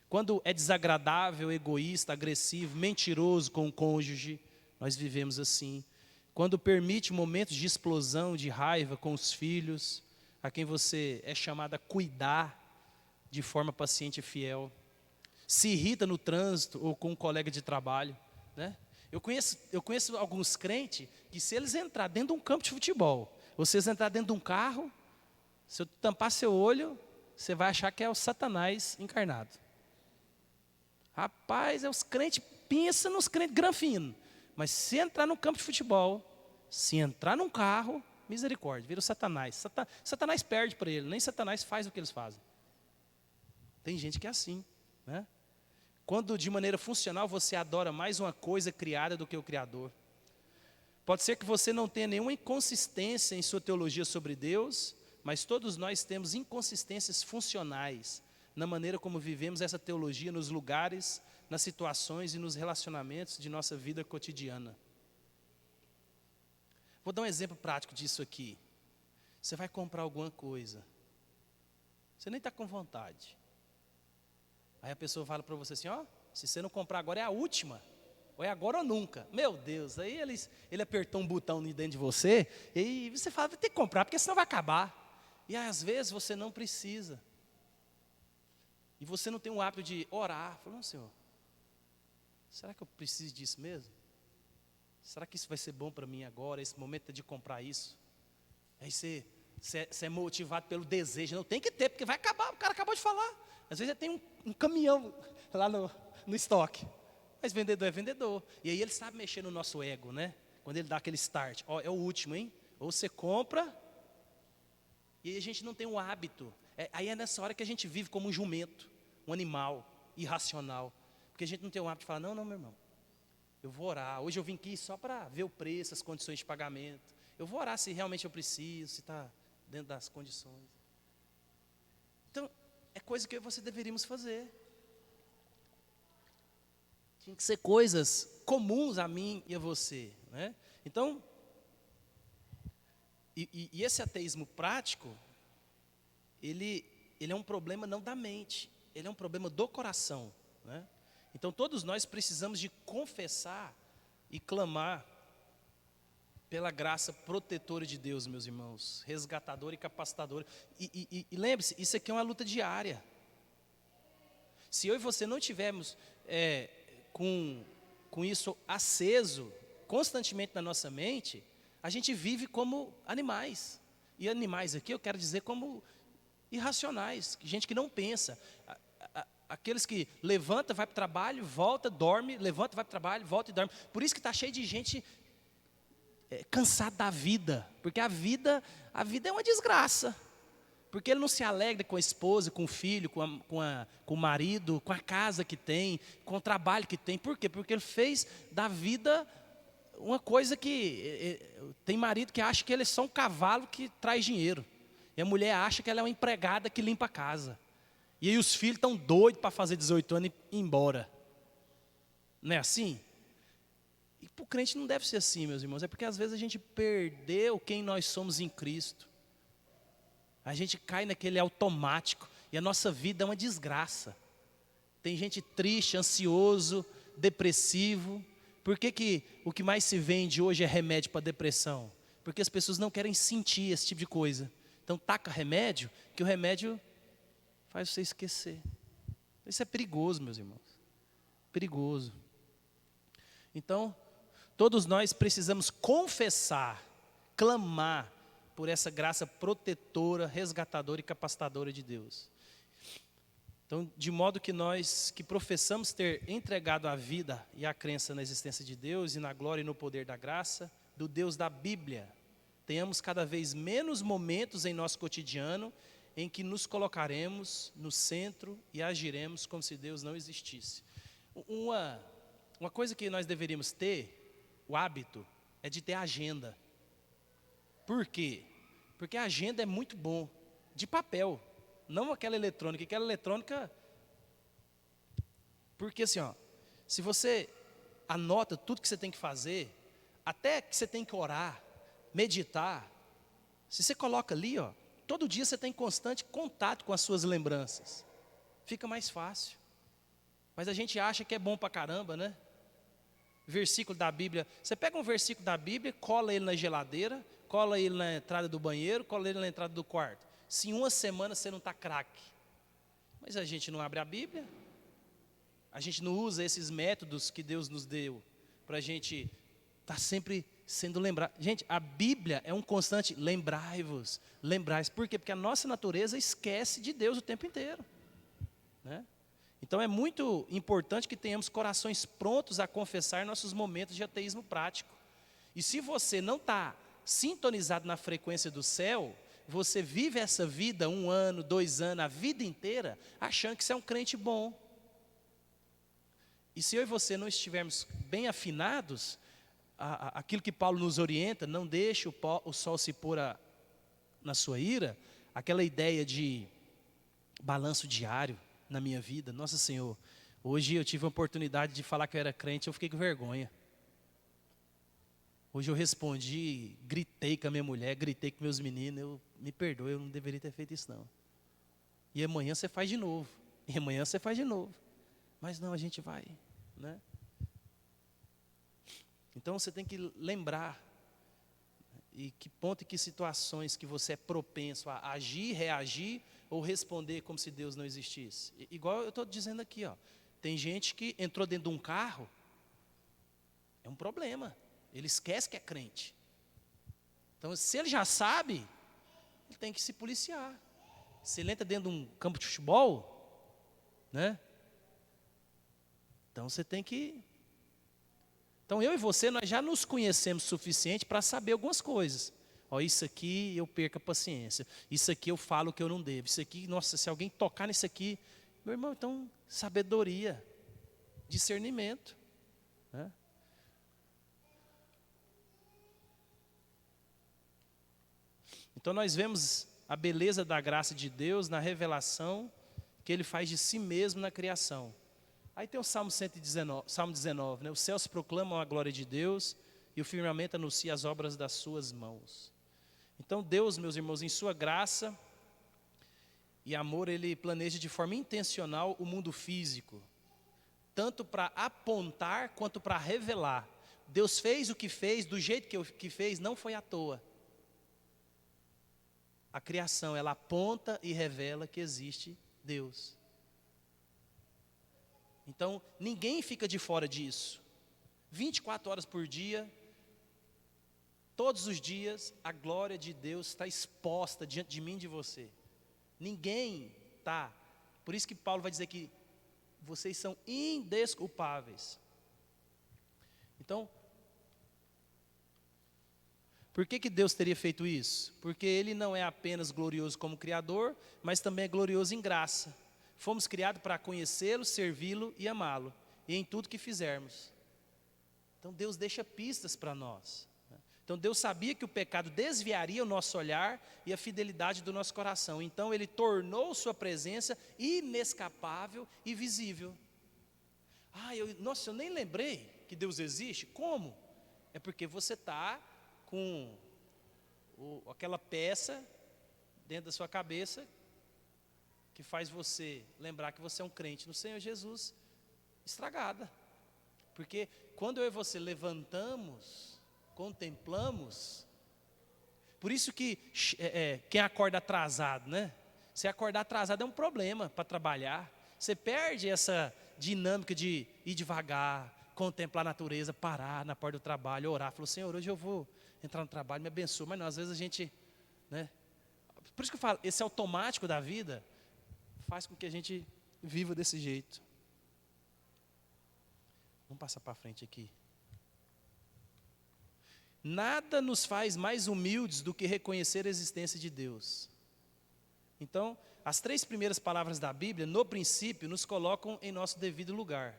Quando é desagradável, egoísta, agressivo, mentiroso com o cônjuge, nós vivemos assim. Quando permite momentos de explosão, de raiva com os filhos, a quem você é chamado a cuidar de forma paciente e fiel. Se irrita no trânsito ou com um colega de trabalho, né? Eu conheço alguns crentes que se eles entrar dentro de um campo de futebol, ou se eles entrar dentro de um carro, se eu tampar seu olho, você vai achar que é o Satanás encarnado. Rapaz, os crentes, pensa nos crentes granfinos. Mas se entrar no campo de futebol, se entrar num carro, misericórdia, vira o Satanás. Satanás perde para ele, nem Satanás faz o que eles fazem. Tem gente que é assim, né? Quando de maneira funcional você adora mais uma coisa criada do que o Criador. Pode ser que você não tenha nenhuma inconsistência em sua teologia sobre Deus, mas todos nós temos inconsistências funcionais na maneira como vivemos essa teologia nos lugares, nas situações e nos relacionamentos de nossa vida cotidiana. Vou dar um exemplo prático disso aqui. Você vai comprar alguma coisa, você nem está com vontade. Aí a pessoa fala para você assim, se você não comprar agora é a última, ou é agora ou nunca. Meu Deus, aí ele apertou um botão dentro de você, e você fala, vai ter que comprar, porque senão vai acabar. E às vezes você não precisa. E você não tem o hábito de orar, falando, Senhor, será que eu preciso disso mesmo? Será que isso vai ser bom para mim agora, esse momento de comprar isso? Aí você é motivado pelo desejo, não tem que ter, porque vai acabar, o cara acabou de falar. Às vezes tem um caminhão lá no estoque, mas vendedor é vendedor. E aí ele sabe mexer no nosso ego, né? Quando ele dá aquele start, é o último, hein? Ou você compra, e aí a gente não tem o hábito. Aí é nessa hora que a gente vive como um jumento, um animal irracional. Porque a gente não tem o hábito de falar, não, meu irmão, eu vou orar. Hoje eu vim aqui só para ver o preço, as condições de pagamento. Eu vou orar se realmente eu preciso, se está dentro das condições. Então, é coisa que você deveríamos fazer. Tinha que ser coisas comuns a mim e a você, né? Então, e esse ateísmo prático, ele é um problema não da mente, ele é um problema do coração, né? Então todos nós precisamos de confessar e clamar pela graça protetora de Deus, meus irmãos, resgatadora e capacitadora. E lembre-se, isso aqui é uma luta diária. Se eu e você não tivermos com com isso aceso constantemente na nossa mente, a gente vive como animais. E animais aqui eu quero dizer como irracionais, gente que não pensa. Aqueles que levanta, vai para o trabalho, volta, dorme, levanta, vai para o trabalho, volta e dorme. Por isso que está cheio de gente cansada da vida, porque a vida é uma desgraça. Porque ele não se alegra com a esposa, com o filho, com o marido, com a casa que tem, com o trabalho que tem. Por quê? Porque ele fez da vida uma coisa que... Tem marido que acha que ele é só um cavalo que traz dinheiro. E a mulher acha que ela é uma empregada que limpa a casa. E aí os filhos estão doidos para fazer 18 anos e ir embora. Não é assim? E para o crente não deve ser assim, meus irmãos. É porque às vezes a gente perdeu quem nós somos em Cristo. A gente cai naquele automático. E a nossa vida é uma desgraça. Tem gente triste, ansioso, depressivo. Por que o que mais se vende hoje é remédio para depressão? Porque as pessoas não querem sentir esse tipo de coisa. Então taca remédio, que o remédio faz você esquecer. Isso é perigoso, meus irmãos. Perigoso. Então, todos nós precisamos confessar, clamar por essa graça protetora, resgatadora e capacitadora de Deus. Então, de modo que nós que professamos ter entregado a vida e a crença na existência de Deus e na glória e no poder da graça, do Deus da Bíblia, tenhamos cada vez menos momentos em nosso cotidiano em que nos colocaremos no centro e agiremos como se Deus não existisse. Uma coisa que nós deveríamos ter, o hábito, é de ter agenda. Por quê? Porque a agenda é muito bom, de papel, não aquela eletrônica. Aquela eletrônica, porque assim, se você anota tudo que você tem que fazer, até que você tem que orar, meditar, se você coloca ali, todo dia você tem constante contato com as suas lembranças. Fica mais fácil. Mas a gente acha que é bom pra caramba, né? Versículo da Bíblia. Você pega um versículo da Bíblia, cola ele na geladeira, cola ele na entrada do banheiro, cola ele na entrada do quarto. Se em uma semana você não está craque. Mas a gente não abre a Bíblia. A gente não usa esses métodos que Deus nos deu para a gente estar sempre sendo lembrado. Gente, a Bíblia é um constante lembrai-vos, lembrai-vos. Por quê? Porque a nossa natureza esquece de Deus o tempo inteiro, né? Então é muito importante que tenhamos corações prontos a confessar nossos momentos de ateísmo prático. E se você não está sintonizado na frequência do céu, você vive essa vida 1 ano, 2 anos, a vida inteira, achando que você é um crente bom. E se eu e você não estivermos bem afinados, aquilo que Paulo nos orienta, não deixe o sol se pôr na sua ira, aquela ideia de balanço diário na minha vida. Nossa Senhor, hoje eu tive a oportunidade de falar que eu era crente, eu fiquei com vergonha. Hoje eu respondi, gritei com a minha mulher, gritei com meus meninos, me perdoe, eu não deveria ter feito isso não. E amanhã você faz de novo, e amanhã você faz de novo. Mas não, a gente vai, né? Então você tem que lembrar e que ponto e que situações que você é propenso a agir, reagir ou responder como se Deus não existisse. Igual eu estou dizendo aqui, tem gente que entrou dentro de um carro, é um problema, ele esquece que é crente. Então se ele já sabe, ele tem que se policiar. Se ele entra dentro de um campo de futebol, né? Então você tem que... Então eu e você, nós já nos conhecemos o suficiente para saber algumas coisas. Isso aqui eu perco a paciência. Isso aqui eu falo que eu não devo. Isso aqui, nossa, se alguém tocar nisso aqui... Meu irmão, então, sabedoria, discernimento, né? Então nós vemos a beleza da graça de Deus na revelação que Ele faz de si mesmo na criação. Aí tem o Salmo 19, né? Os céus proclamam a glória de Deus e o firmamento anuncia as obras das suas mãos. Então Deus, meus irmãos, em sua graça e amor, Ele planeja de forma intencional o mundo físico, tanto para apontar quanto para revelar. Deus fez o que fez, do jeito que fez, não foi à toa. A criação, ela aponta e revela que existe Deus. Então, ninguém fica de fora disso. 24 horas por dia, todos os dias, a glória de Deus está exposta diante de mim e de você. Ninguém está. Por isso que Paulo vai dizer que vocês são indesculpáveis. Então, por que Deus teria feito isso? Porque Ele não é apenas glorioso como Criador, mas também é glorioso em graça. Fomos criados para conhecê-lo, servi-lo e amá-lo, e em tudo que fizermos. Então Deus deixa pistas para nós. Então Deus sabia que o pecado desviaria o nosso olhar e a fidelidade do nosso coração. Então Ele tornou sua presença inescapável e visível. Nossa, eu nem lembrei que Deus existe. Como? É porque você está com aquela peça dentro da sua cabeça que faz você lembrar que você é um crente no Senhor Jesus, estragada. Porque quando eu e você levantamos, contemplamos, por isso que quem acorda atrasado, né? Se acordar atrasado é um problema para trabalhar. Você perde essa dinâmica de ir devagar, contemplar a natureza, parar na porta do trabalho, orar. Falou, Senhor, hoje eu vou entrar no trabalho, me abençoa. Mas não, às vezes a gente, né? Por isso que eu falo, esse automático da vida faz com que a gente viva desse jeito. Vamos passar para frente aqui. Nada nos faz mais humildes do que reconhecer a existência de Deus. Então, as 3 primeiras palavras da Bíblia, no princípio, nos colocam em nosso devido lugar.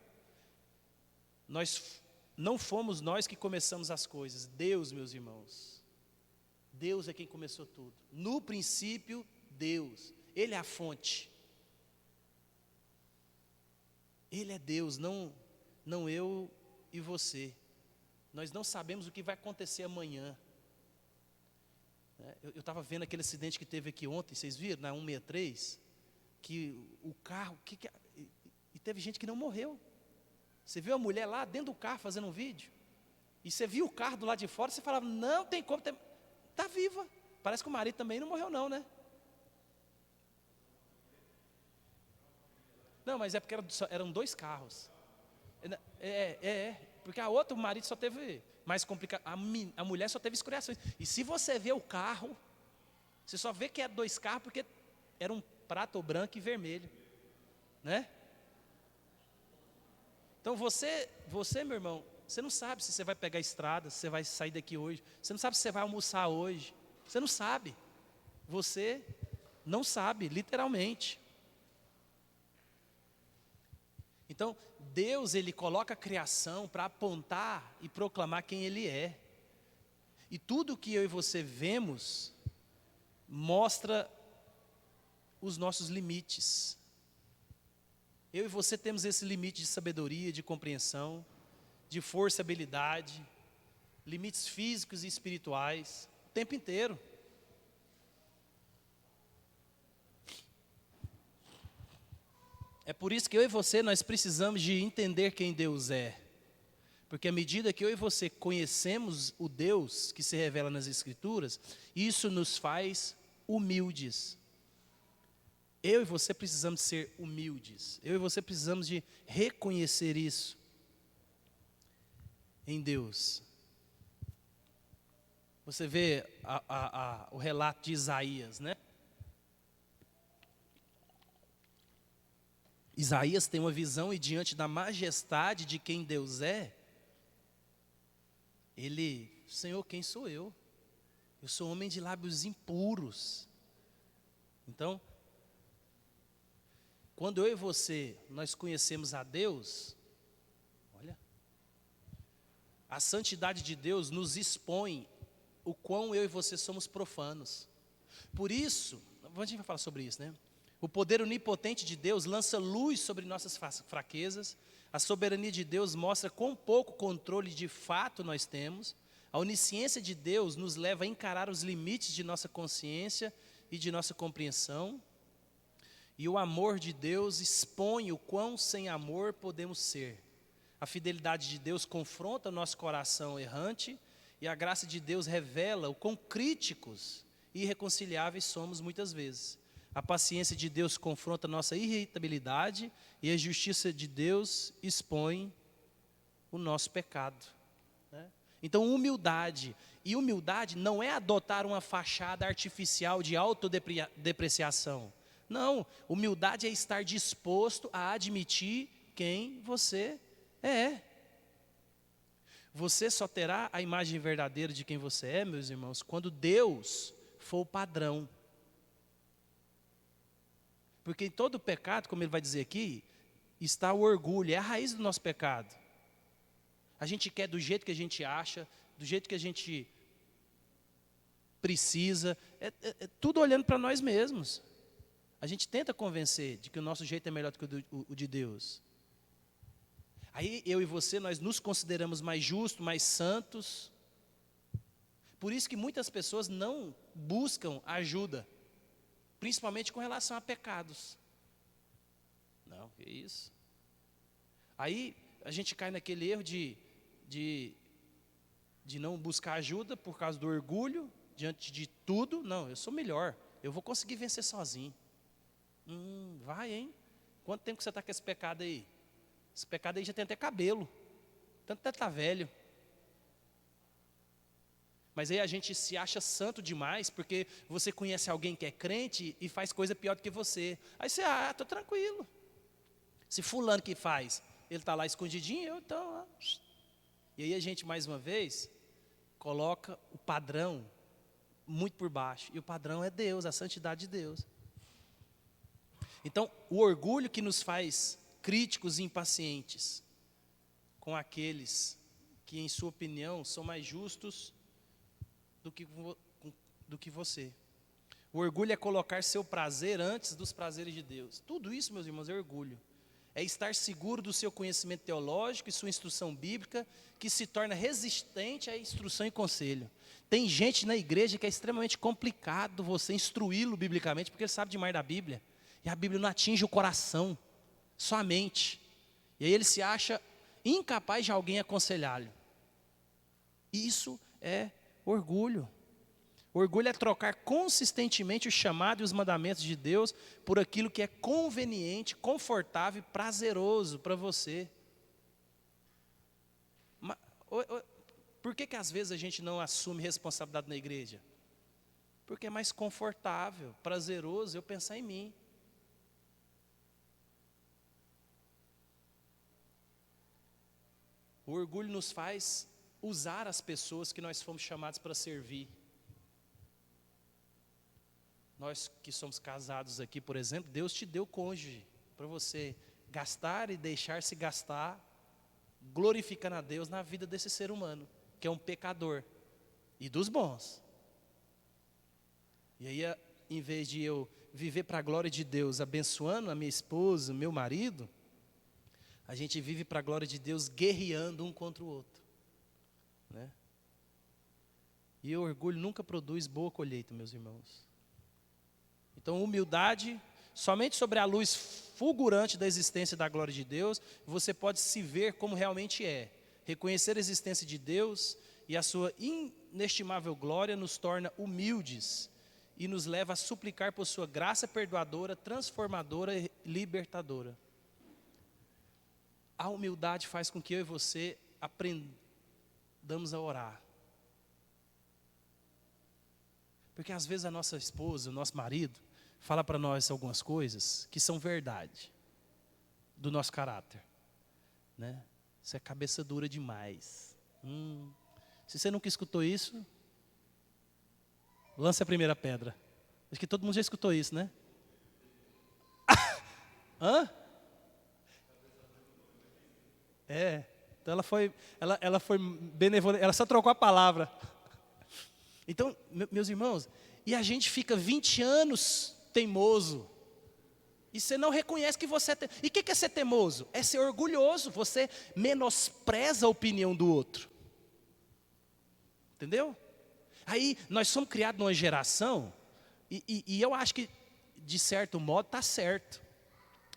Não fomos nós que começamos as coisas, Deus, meus irmãos. Deus é quem começou tudo. No princípio, Deus. Ele é a fonte. Ele é Deus, não eu e você. Nós não sabemos o que vai acontecer amanhã. Eu estava vendo aquele acidente que teve aqui ontem, vocês viram, na 163, que o carro, e teve gente que não morreu. Você viu a mulher lá dentro do carro fazendo um vídeo, e você viu o carro do lado de fora, você falava, não tem como, está viva. Parece que o marido também não morreu não, né? Não, mas é porque eram 2 carros. Porque a outra, o marido só teve mais complicado, a mulher só teve escoriações. E se você vê o carro, você só vê que é 2 carros porque era um prato branco e vermelho, né? Então você, meu irmão, você não sabe se você vai pegar a estrada, se você vai sair daqui hoje, você não sabe se você vai almoçar hoje, você não sabe, você não sabe, literalmente. Então, Deus, Ele coloca a criação para apontar e proclamar quem Ele é. E tudo que eu e você vemos, mostra os nossos limites. Eu e você temos esse limite de sabedoria, de compreensão, de força e habilidade, limites físicos e espirituais, o tempo inteiro. É por isso que eu e você, nós precisamos de entender quem Deus é. Porque à medida que eu e você conhecemos o Deus que se revela nas Escrituras, isso nos faz humildes. Eu e você precisamos ser humildes. Eu e você precisamos de reconhecer isso em Deus. Você vê o relato de Isaías, né? Isaías tem uma visão e diante da majestade de quem Deus é, ele, Senhor, quem sou eu? Eu sou homem de lábios impuros. Então, quando eu e você, nós conhecemos a Deus, olha, a santidade de Deus nos expõe o quão eu e você somos profanos. Por isso, a gente vai falar sobre isso, né? O poder onipotente de Deus lança luz sobre nossas fraquezas. A soberania de Deus mostra quão pouco controle de fato nós temos. A onisciência de Deus nos leva a encarar os limites de nossa consciência e de nossa compreensão. E o amor de Deus expõe o quão sem amor podemos ser. A fidelidade de Deus confronta o nosso coração errante. E a graça de Deus revela o quão críticos e irreconciliáveis somos muitas vezes. A paciência de Deus confronta a nossa irritabilidade e a justiça de Deus expõe o nosso pecado, né? Então, humildade. E humildade não é adotar uma fachada artificial de autodepreciação. Não, humildade é estar disposto a admitir quem você é. Você só terá a imagem verdadeira de quem você é, meus irmãos, quando Deus for o padrão. Porque em todo pecado, como ele vai dizer aqui, está o orgulho, é a raiz do nosso pecado. A gente quer do jeito que a gente acha, do jeito que a gente precisa, tudo olhando para nós mesmos. A gente tenta convencer de que o nosso jeito é melhor do que o de Deus. Aí eu e você, nós nos consideramos mais justos, mais santos. Por isso que muitas pessoas não buscam ajuda, principalmente com relação a pecados. Não, que isso. Aí a gente cai naquele erro de não buscar ajuda por causa do orgulho, diante de tudo. Não, eu sou melhor, eu vou conseguir vencer sozinho. Vai, hein? Quanto tempo que você está com esse pecado aí? Esse pecado aí já tem até cabelo, tanto até está velho. Mas aí a gente se acha santo demais, porque você conhece alguém que é crente e faz coisa pior do que você. Aí você, estou tranquilo. Se fulano que faz, ele está lá escondidinho, eu estou. E aí a gente, mais uma vez, coloca o padrão muito por baixo. E o padrão é Deus, a santidade de Deus. Então, o orgulho que nos faz críticos e impacientes com aqueles que, em sua opinião, são mais justos do que você. O orgulho é colocar seu prazer antes dos prazeres de Deus. Tudo isso, meus irmãos, é orgulho. É estar seguro do seu conhecimento teológico e sua instrução bíblica, que se torna resistente à instrução e conselho. Tem gente na igreja que é extremamente complicado você instruí-lo biblicamente, porque ele sabe demais da Bíblia. E a Bíblia não atinge o coração, só a mente. E aí ele se acha incapaz de alguém aconselhá-lo. Isso é orgulho. Orgulho é trocar consistentemente o chamado e os mandamentos de Deus por aquilo que é conveniente, confortável e prazeroso para você. Por que às vezes a gente não assume responsabilidade na igreja? Porque é mais confortável, prazeroso eu pensar em mim. O orgulho nos faz usar as pessoas que nós fomos chamados para servir. Nós que somos casados aqui, por exemplo, Deus te deu cônjuge para você gastar e deixar-se gastar, glorificando a Deus na vida desse ser humano, que é um pecador, e dos bons. E aí, em vez de eu viver para a glória de Deus, abençoando a minha esposa, o meu marido, a gente vive para a glória de Deus, guerreando um contra o outro, né? E o orgulho nunca produz boa colheita, meus irmãos. Então, humildade, somente sobre a luz fulgurante da existência e da glória de Deus, você pode se ver como realmente é. Reconhecer a existência de Deus e a sua inestimável glória nos torna humildes e nos leva a suplicar por sua graça perdoadora, transformadora e libertadora. A humildade faz com que eu e você aprendamos a orar. Porque às vezes a nossa esposa, o nosso marido, fala para nós algumas coisas que são verdade do nosso caráter, né? Isso é cabeça dura demais. Se você nunca escutou isso, lance a primeira pedra. Acho que todo mundo já escutou isso, né? Hã? Então ela foi benevolente, ela só trocou a palavra. Então, meus irmãos, e a gente fica 20 anos teimoso, e você não reconhece que você é teimoso. E o que é ser teimoso? É ser orgulhoso, você menospreza a opinião do outro. Entendeu? Aí, nós somos criados numa geração, e eu acho que, de certo modo, está certo.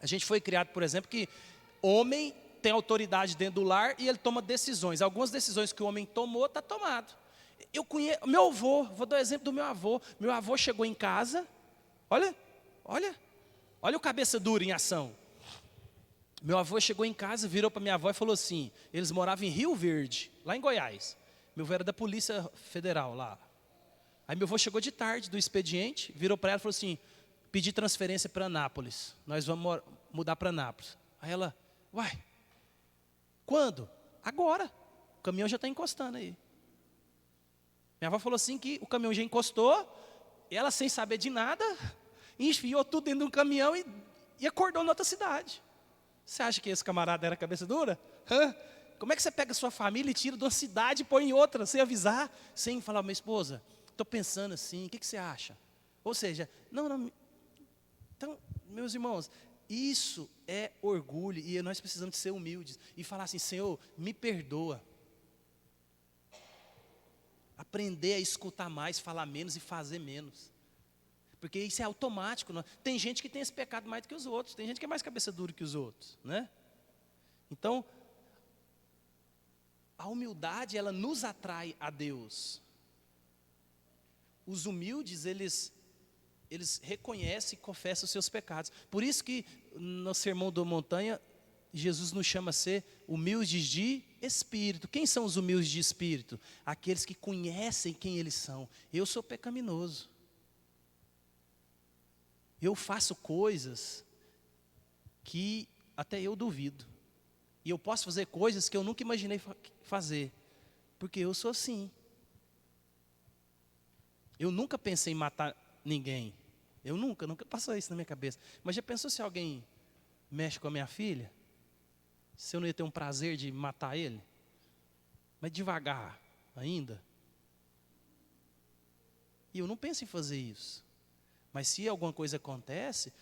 A gente foi criado, por exemplo, que homem tem autoridade dentro do lar e ele toma decisões. Algumas decisões que o homem tomou, está tomado. Eu conheço, meu avô, vou dar o exemplo do meu avô. Meu avô chegou em casa, olha o cabeça dura em ação. Meu avô chegou em casa, virou para minha avó e falou assim, eles moravam em Rio Verde, lá em Goiás. Meu avô era da Polícia Federal lá. Aí meu avô chegou de tarde do expediente, virou para ela e falou assim, pedi transferência para Anápolis, nós vamos mudar para Anápolis. Aí ela, uai, quando? Agora, o caminhão já está encostando aí. Minha avó falou assim que o caminhão já encostou, ela sem saber de nada, enfiou tudo dentro de um caminhão e acordou na outra cidade. Você acha que esse camarada era cabeça dura? Hã? Como é que você pega a sua família e tira de uma cidade e põe em outra, sem avisar, sem falar, minha esposa, estou pensando assim, o que você acha? Ou seja, não. Então, meus irmãos, isso é orgulho e nós precisamos de ser humildes e falar assim, Senhor, me perdoa. Aprender a escutar mais, falar menos e fazer menos. Porque isso é automático. Não? Tem gente que tem esse pecado mais do que os outros. Tem gente que é mais cabeça dura que os outros. Né? Então, a humildade, ela nos atrai a Deus. Os humildes, eles reconhecem e confessam os seus pecados. Por isso que no Sermão da Montanha, Jesus nos chama a ser humildes de espírito. Quem são os humildes de espírito? Aqueles que conhecem quem eles são. Eu sou pecaminoso. Eu faço coisas que até eu duvido. E eu posso fazer coisas que eu nunca imaginei fazer. Porque eu sou assim. Eu nunca pensei em matar ninguém. Eu nunca passou isso na minha cabeça. Mas já pensou se alguém mexe com a minha filha? Se eu não ia ter um prazer de matar ele? Mas devagar ainda. E eu não penso em fazer isso. Mas se alguma coisa acontece,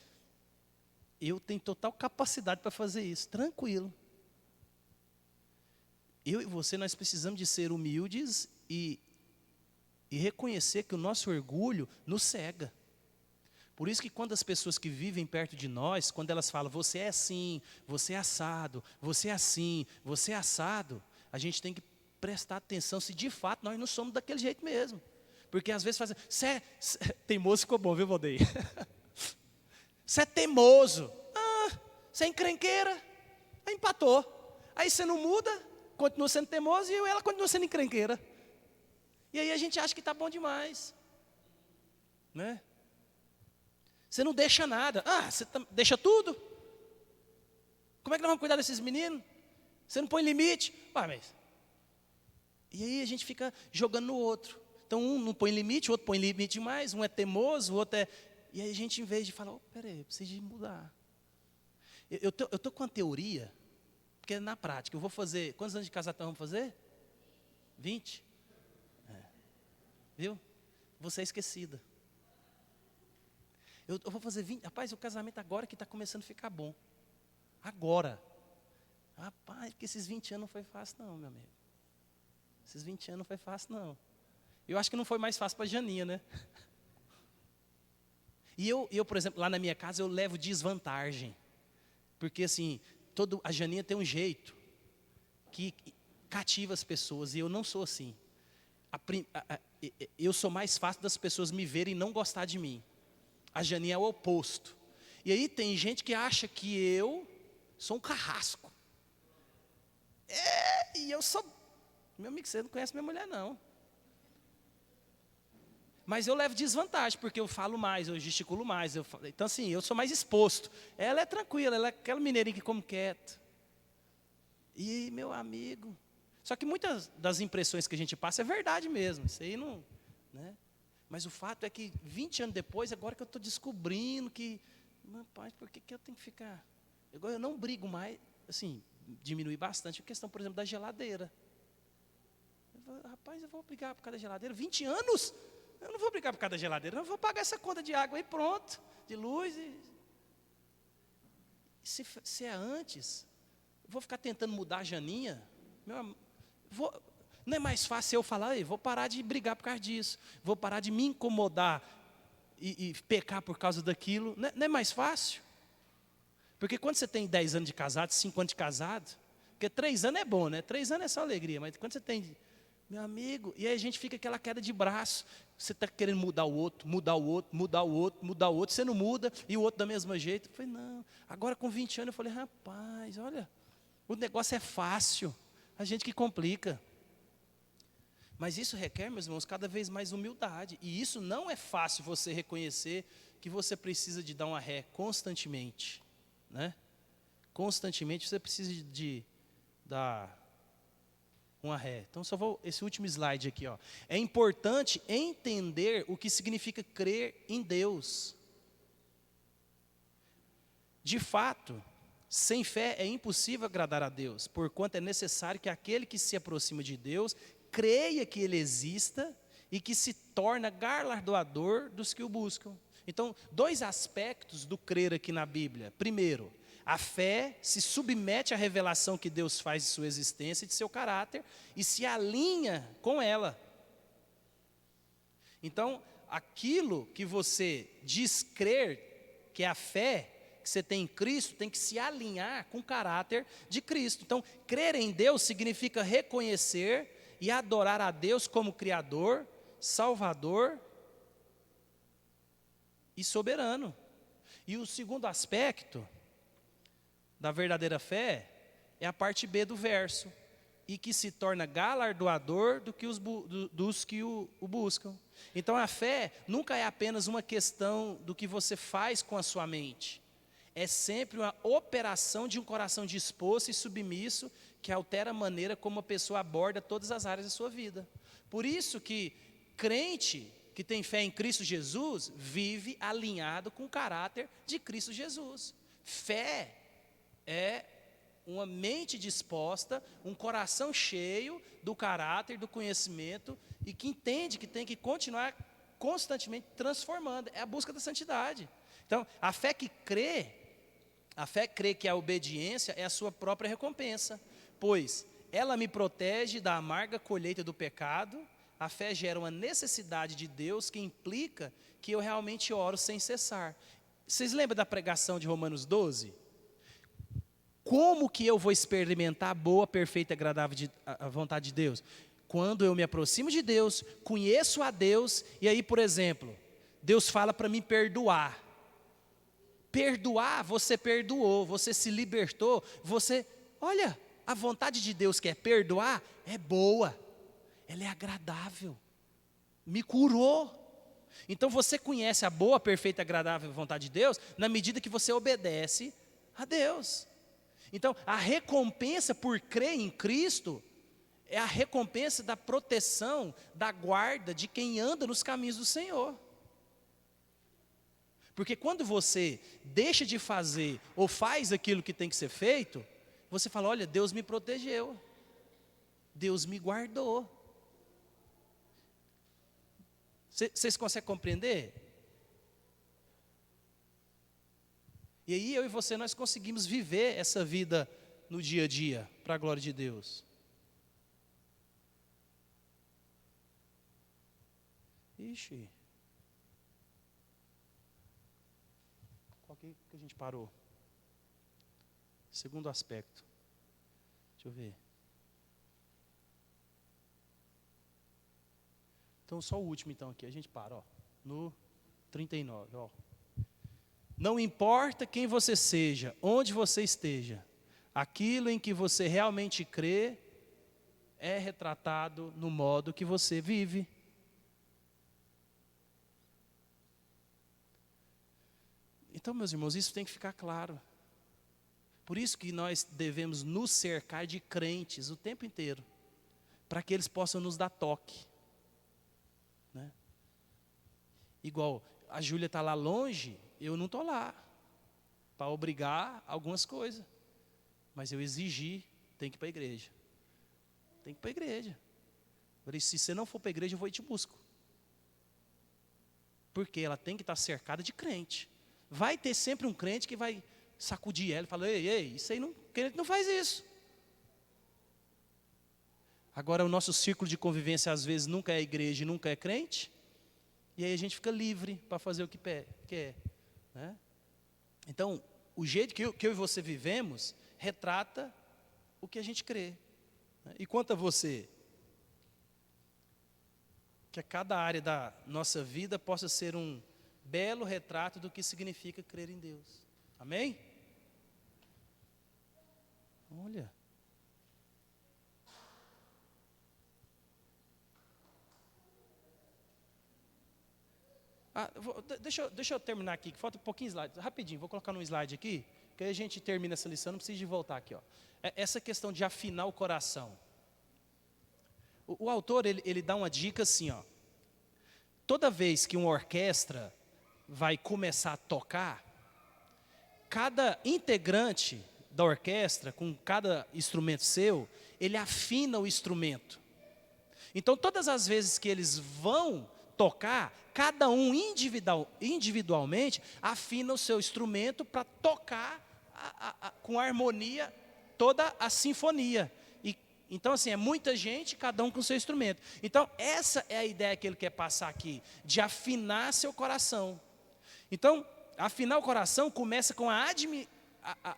eu tenho total capacidade para fazer isso, tranquilo. Eu e você, nós precisamos de ser humildes e reconhecer que o nosso orgulho nos cega. Por isso que quando as pessoas que vivem perto de nós, quando elas falam, você é assim, você é assado, você é assim, você é assado, a gente tem que prestar atenção se de fato nós não somos daquele jeito mesmo. Porque às vezes fazem, teimoso ficou bom, viu, Valdeir? Você é teimoso, você é encrenqueira, aí empatou. Aí você não muda, continua sendo teimoso e ela continua sendo encrenqueira. E aí a gente acha que está bom demais. Né? Você não deixa nada. Você deixa tudo? Como é que nós vamos cuidar desses meninos? Você não põe limite? Mas... E aí a gente fica jogando no outro. Então um não põe limite, o outro põe limite demais, um é teimoso, o outro é... E aí a gente, em vez de falar, peraí, eu preciso de mudar. Eu tô com uma teoria, porque na prática, eu vou fazer... Quantos anos de casado nós vamos fazer? 20? Viu? Você é esquecida. Eu vou fazer 20. Rapaz, o casamento agora que está começando a ficar bom. Agora. Rapaz, porque esses 20 anos não foi fácil não, meu amigo. Esses 20 anos não foi fácil não. Eu acho que não foi mais fácil para a Janinha, né? E eu, por exemplo, lá na minha casa eu levo desvantagem. Porque assim, a Janinha tem um jeito que cativa as pessoas e eu não sou assim. Eu sou mais fácil das pessoas me verem e não gostar de mim. A Janinha é o oposto. E aí tem gente que acha que eu sou um carrasco. E eu sou... Meu amigo, você não conhece minha mulher, não. Mas eu levo desvantagem, porque eu falo mais, eu gesticulo mais. Então assim, eu sou mais exposto. Ela é tranquila, ela é aquela mineirinha que come quieto. E meu amigo... Só que muitas das impressões que a gente passa é verdade mesmo. Isso aí não... Né? Mas o fato é que 20 anos depois, agora que eu estou descobrindo que... Rapaz, por que eu tenho que ficar... Agora eu não brigo mais, assim, diminui bastante a questão, por exemplo, da geladeira. Rapaz, eu vou brigar por causa da geladeira? 20 anos? Eu não vou brigar por causa da geladeira, eu vou pagar essa conta de água aí, pronto, de luz. Se é antes, eu vou ficar tentando mudar a Janinha? Não é mais fácil eu falar, vou parar de brigar por causa disso, vou parar de me incomodar e pecar por causa daquilo, não é mais fácil? Porque quando você tem 10 anos de casado, 5 anos de casado, porque 3 anos é bom, né? 3 anos é só alegria, mas quando você tem Meu amigo, e aí a gente fica aquela queda de braço. Você está querendo mudar o outro, mudar o outro, mudar o outro, mudar o outro, você não muda, e o outro da mesma jeito. Eu falei, não. Agora com 20 anos eu falei, rapaz, olha, o negócio é fácil, a gente que complica. Mas isso requer, meus irmãos, cada vez mais humildade. E isso não é fácil você reconhecer que você precisa de dar uma ré constantemente. Né? Constantemente você precisa de dar uma ré. Então só vou, esse último slide aqui. Ó. É importante entender o que significa crer em Deus. De fato, sem fé é impossível agradar a Deus, porquanto é necessário que aquele que se aproxima de Deus creia que Ele exista e que se torna galardoador dos que o buscam. Então, 2 aspectos do crer aqui na Bíblia. Primeiro, a fé se submete à revelação que Deus faz de sua existência e de seu caráter e se alinha com ela. Então, aquilo que você diz crer, que é a fé que você tem em Cristo, tem que se alinhar com o caráter de Cristo. Então, crer em Deus significa reconhecer e adorar a Deus como Criador, Salvador e soberano. E o segundo aspecto da verdadeira fé é a parte B do verso, e que se torna galardoador dos que o buscam. Então a fé nunca é apenas uma questão do que você faz com a sua mente, é sempre uma operação de um coração disposto e submisso que altera a maneira como a pessoa aborda todas as áreas da sua vida. Por isso que crente que tem fé em Cristo Jesus vive alinhado com o caráter de Cristo Jesus. Fé é uma mente disposta, um coração cheio do caráter, do conhecimento e que entende que tem que continuar constantemente transformando. É a busca da santidade. Então, a fé crê que a obediência é a sua própria recompensa, pois ela me protege da amarga colheita do pecado. A fé gera uma necessidade de Deus que implica que eu realmente oro sem cessar. Vocês lembram da pregação de Romanos 12? Como que eu vou experimentar a boa, perfeita e agradável a vontade de Deus? Quando eu me aproximo de Deus, conheço a Deus, e aí, por exemplo, Deus fala para mim perdoar. Perdoar, você perdoou, você se libertou, olha, a vontade de Deus que é perdoar é boa, ela é agradável, me curou. Então você conhece a boa, perfeita e agradável vontade de Deus na medida que você obedece a Deus. Então a recompensa por crer em Cristo é a recompensa da proteção, da guarda de quem anda nos caminhos do Senhor. Porque quando você deixa de fazer ou faz aquilo que tem que ser feito, você fala, olha, Deus me protegeu, Deus me guardou. Vocês conseguem compreender? E aí eu e você, nós conseguimos viver essa vida no dia a dia, para a glória de Deus. Ixi. Qual que a gente parou? Segundo aspecto. Deixa eu ver. Então, só o último, então, aqui. A gente para, ó. No 39, ó. Não importa quem você seja, onde você esteja, aquilo em que você realmente crê é retratado no modo que você vive. Então, meus irmãos, isso tem que ficar claro. Por isso que nós devemos nos cercar de crentes o tempo inteiro, para que eles possam nos dar toque. Né? Igual, a Júlia está lá longe, eu não estou lá, para obrigar algumas coisas. Mas eu exigi, tem que ir para a igreja. Tem que ir para a igreja. Eu falei, se você não for para a igreja, eu vou e te busco. Porque ela tem que estar cercada de crente. Vai ter sempre um crente que vai sacudir ela e falar, ei, isso aí não, crente não faz isso. Agora o nosso círculo de convivência às vezes nunca é igreja e nunca é crente, e aí a gente fica livre para fazer o que quer. Né? Então, o jeito que eu e você vivemos retrata o que a gente crê. Né? E quanto a você? que a cada área da nossa vida possa ser um belo retrato do que significa crer em Deus. Amém? Olha. Deixa eu terminar aqui, que falta um pouquinho de slide. Rapidinho, vou colocar num slide aqui, que aí a gente termina essa lição, não precisa de voltar aqui. Ó. Essa questão de afinar o coração. O autor, ele dá uma dica assim, ó. Toda vez que uma orquestra vai começar a tocar, cada integrante da orquestra, com cada instrumento seu, ele afina o instrumento. Então, todas as vezes que eles vão tocar, cada um individualmente afina o seu instrumento para tocar com harmonia toda a sinfonia. Então, assim, é muita gente, cada um com seu instrumento. Então, essa é a ideia que ele quer passar aqui, de afinar seu coração. Então, afinar o coração começa com a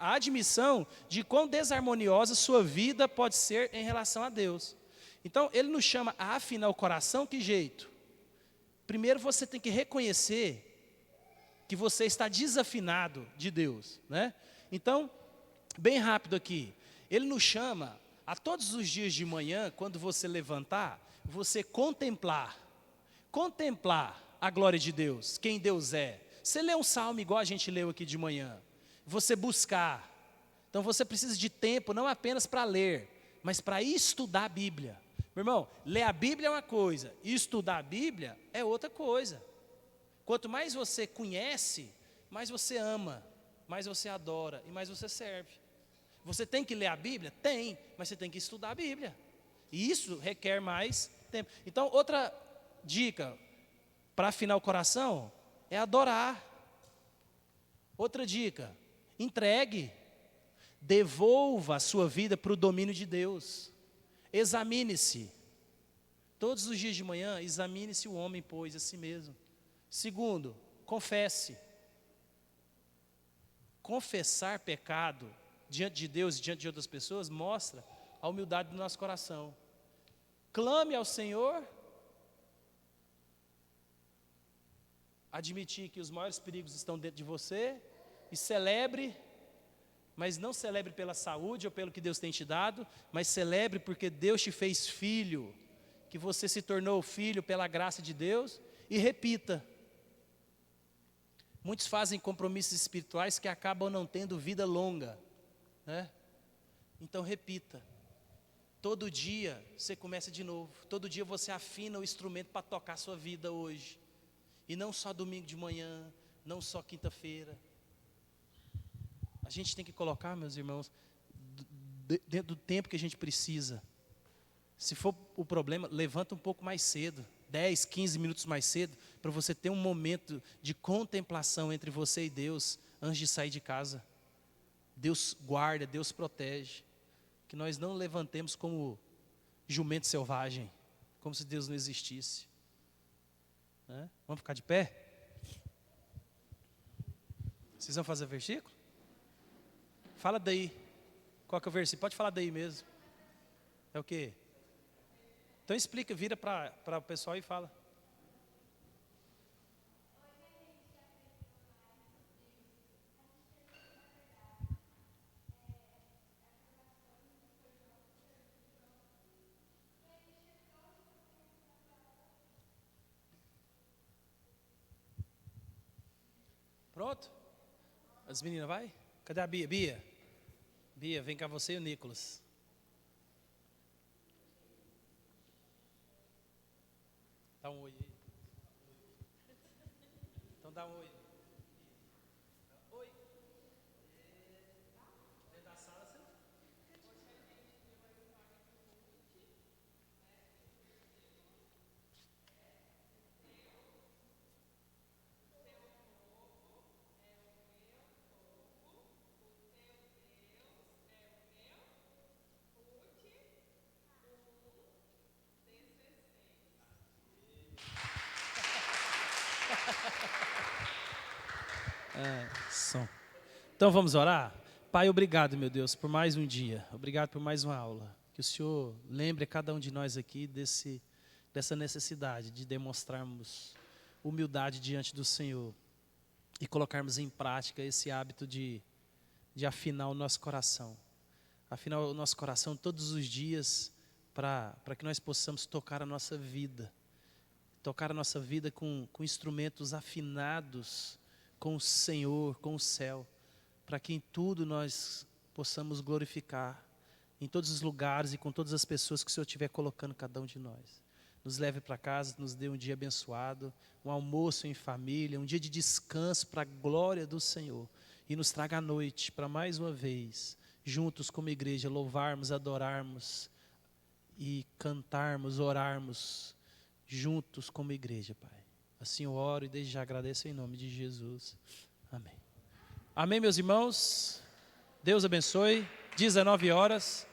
admissão de quão desarmoniosa sua vida pode ser em relação a Deus. Então, ele nos chama a afinar o coração, que jeito? Primeiro, você tem que reconhecer que você está desafinado de Deus, né? Então, bem rápido aqui, ele nos chama a todos os dias de manhã, quando você levantar, você contemplar a glória de Deus, quem Deus é. Você lê um salmo igual a gente leu aqui de manhã, você buscar. Então você precisa de tempo, não apenas para ler, mas para estudar a Bíblia. Meu irmão, ler a Bíblia é uma coisa, estudar a Bíblia é outra coisa. Quanto mais você conhece, mais você ama, mais você adora e mais você serve. Você tem que ler a Bíblia? Tem, mas você tem que estudar a Bíblia. E isso requer mais tempo. Então, outra dica para afinar o coração é adorar. Outra dica, entregue. Devolva a sua vida para o domínio de Deus. Examine-se. Todos os dias de manhã, examine-se o homem, pois, a si mesmo. Segundo, confesse. Confessar pecado diante de Deus e diante de outras pessoas mostra a humildade do nosso coração. Clame ao Senhor. Admitir que os maiores perigos estão dentro de você. E celebre, mas não celebre pela saúde ou pelo que Deus tem te dado, mas celebre porque Deus te fez filho, que você se tornou filho pela graça de Deus. E repita. Muitos fazem compromissos espirituais que acabam não tendo vida longa, né? Então repita. Todo dia você começa de novo. Todo dia você afina o instrumento para tocar a sua vida hoje. E não só domingo de manhã, não só quinta-feira. A gente tem que colocar, meus irmãos, dentro do tempo que a gente precisa. Se for o problema, levanta um pouco mais cedo, 10, 15 minutos mais cedo, para você ter um momento de contemplação entre você e Deus, antes de sair de casa. Deus guarda, Deus protege. Que nós não levantemos como jumento selvagem, como se Deus não existisse. Né? Vamos ficar de pé? Vocês vão fazer versículo? Fala daí. Qual que é o versículo? Pode falar daí mesmo. É o quê? Então explica, vira para o pessoal e fala. Pronto? As meninas vai? Cadê a Bia? Bia, vem cá você e o Nicolas. Dá um oi aí. Então dá um oi. Oi. Dentro da sala você não. Som. Então vamos orar? Pai, obrigado, meu Deus, por mais um dia. Obrigado por mais uma aula. Que o Senhor lembre a cada um de nós aqui dessa necessidade de demonstrarmos humildade diante do Senhor e colocarmos em prática esse hábito de afinar o nosso coração. Afinar o nosso coração todos os dias para que nós possamos tocar a nossa vida. Tocar a nossa vida com instrumentos afinados com o Senhor, com o céu, para que em tudo nós possamos glorificar, em todos os lugares e com todas as pessoas que o Senhor estiver colocando cada um de nós. Nos leve para casa, nos dê um dia abençoado, um almoço em família, um dia de descanso para a glória do Senhor. E nos traga à noite para mais uma vez, juntos como igreja, louvarmos, adorarmos e cantarmos, orarmos, juntos como igreja, Pai. Assim eu oro e desde já agradeço em nome de Jesus. Amém. Amém, meus irmãos. Deus abençoe. 19 horas.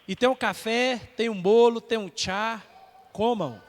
E tem um café, tem um bolo, tem um chá. Comam.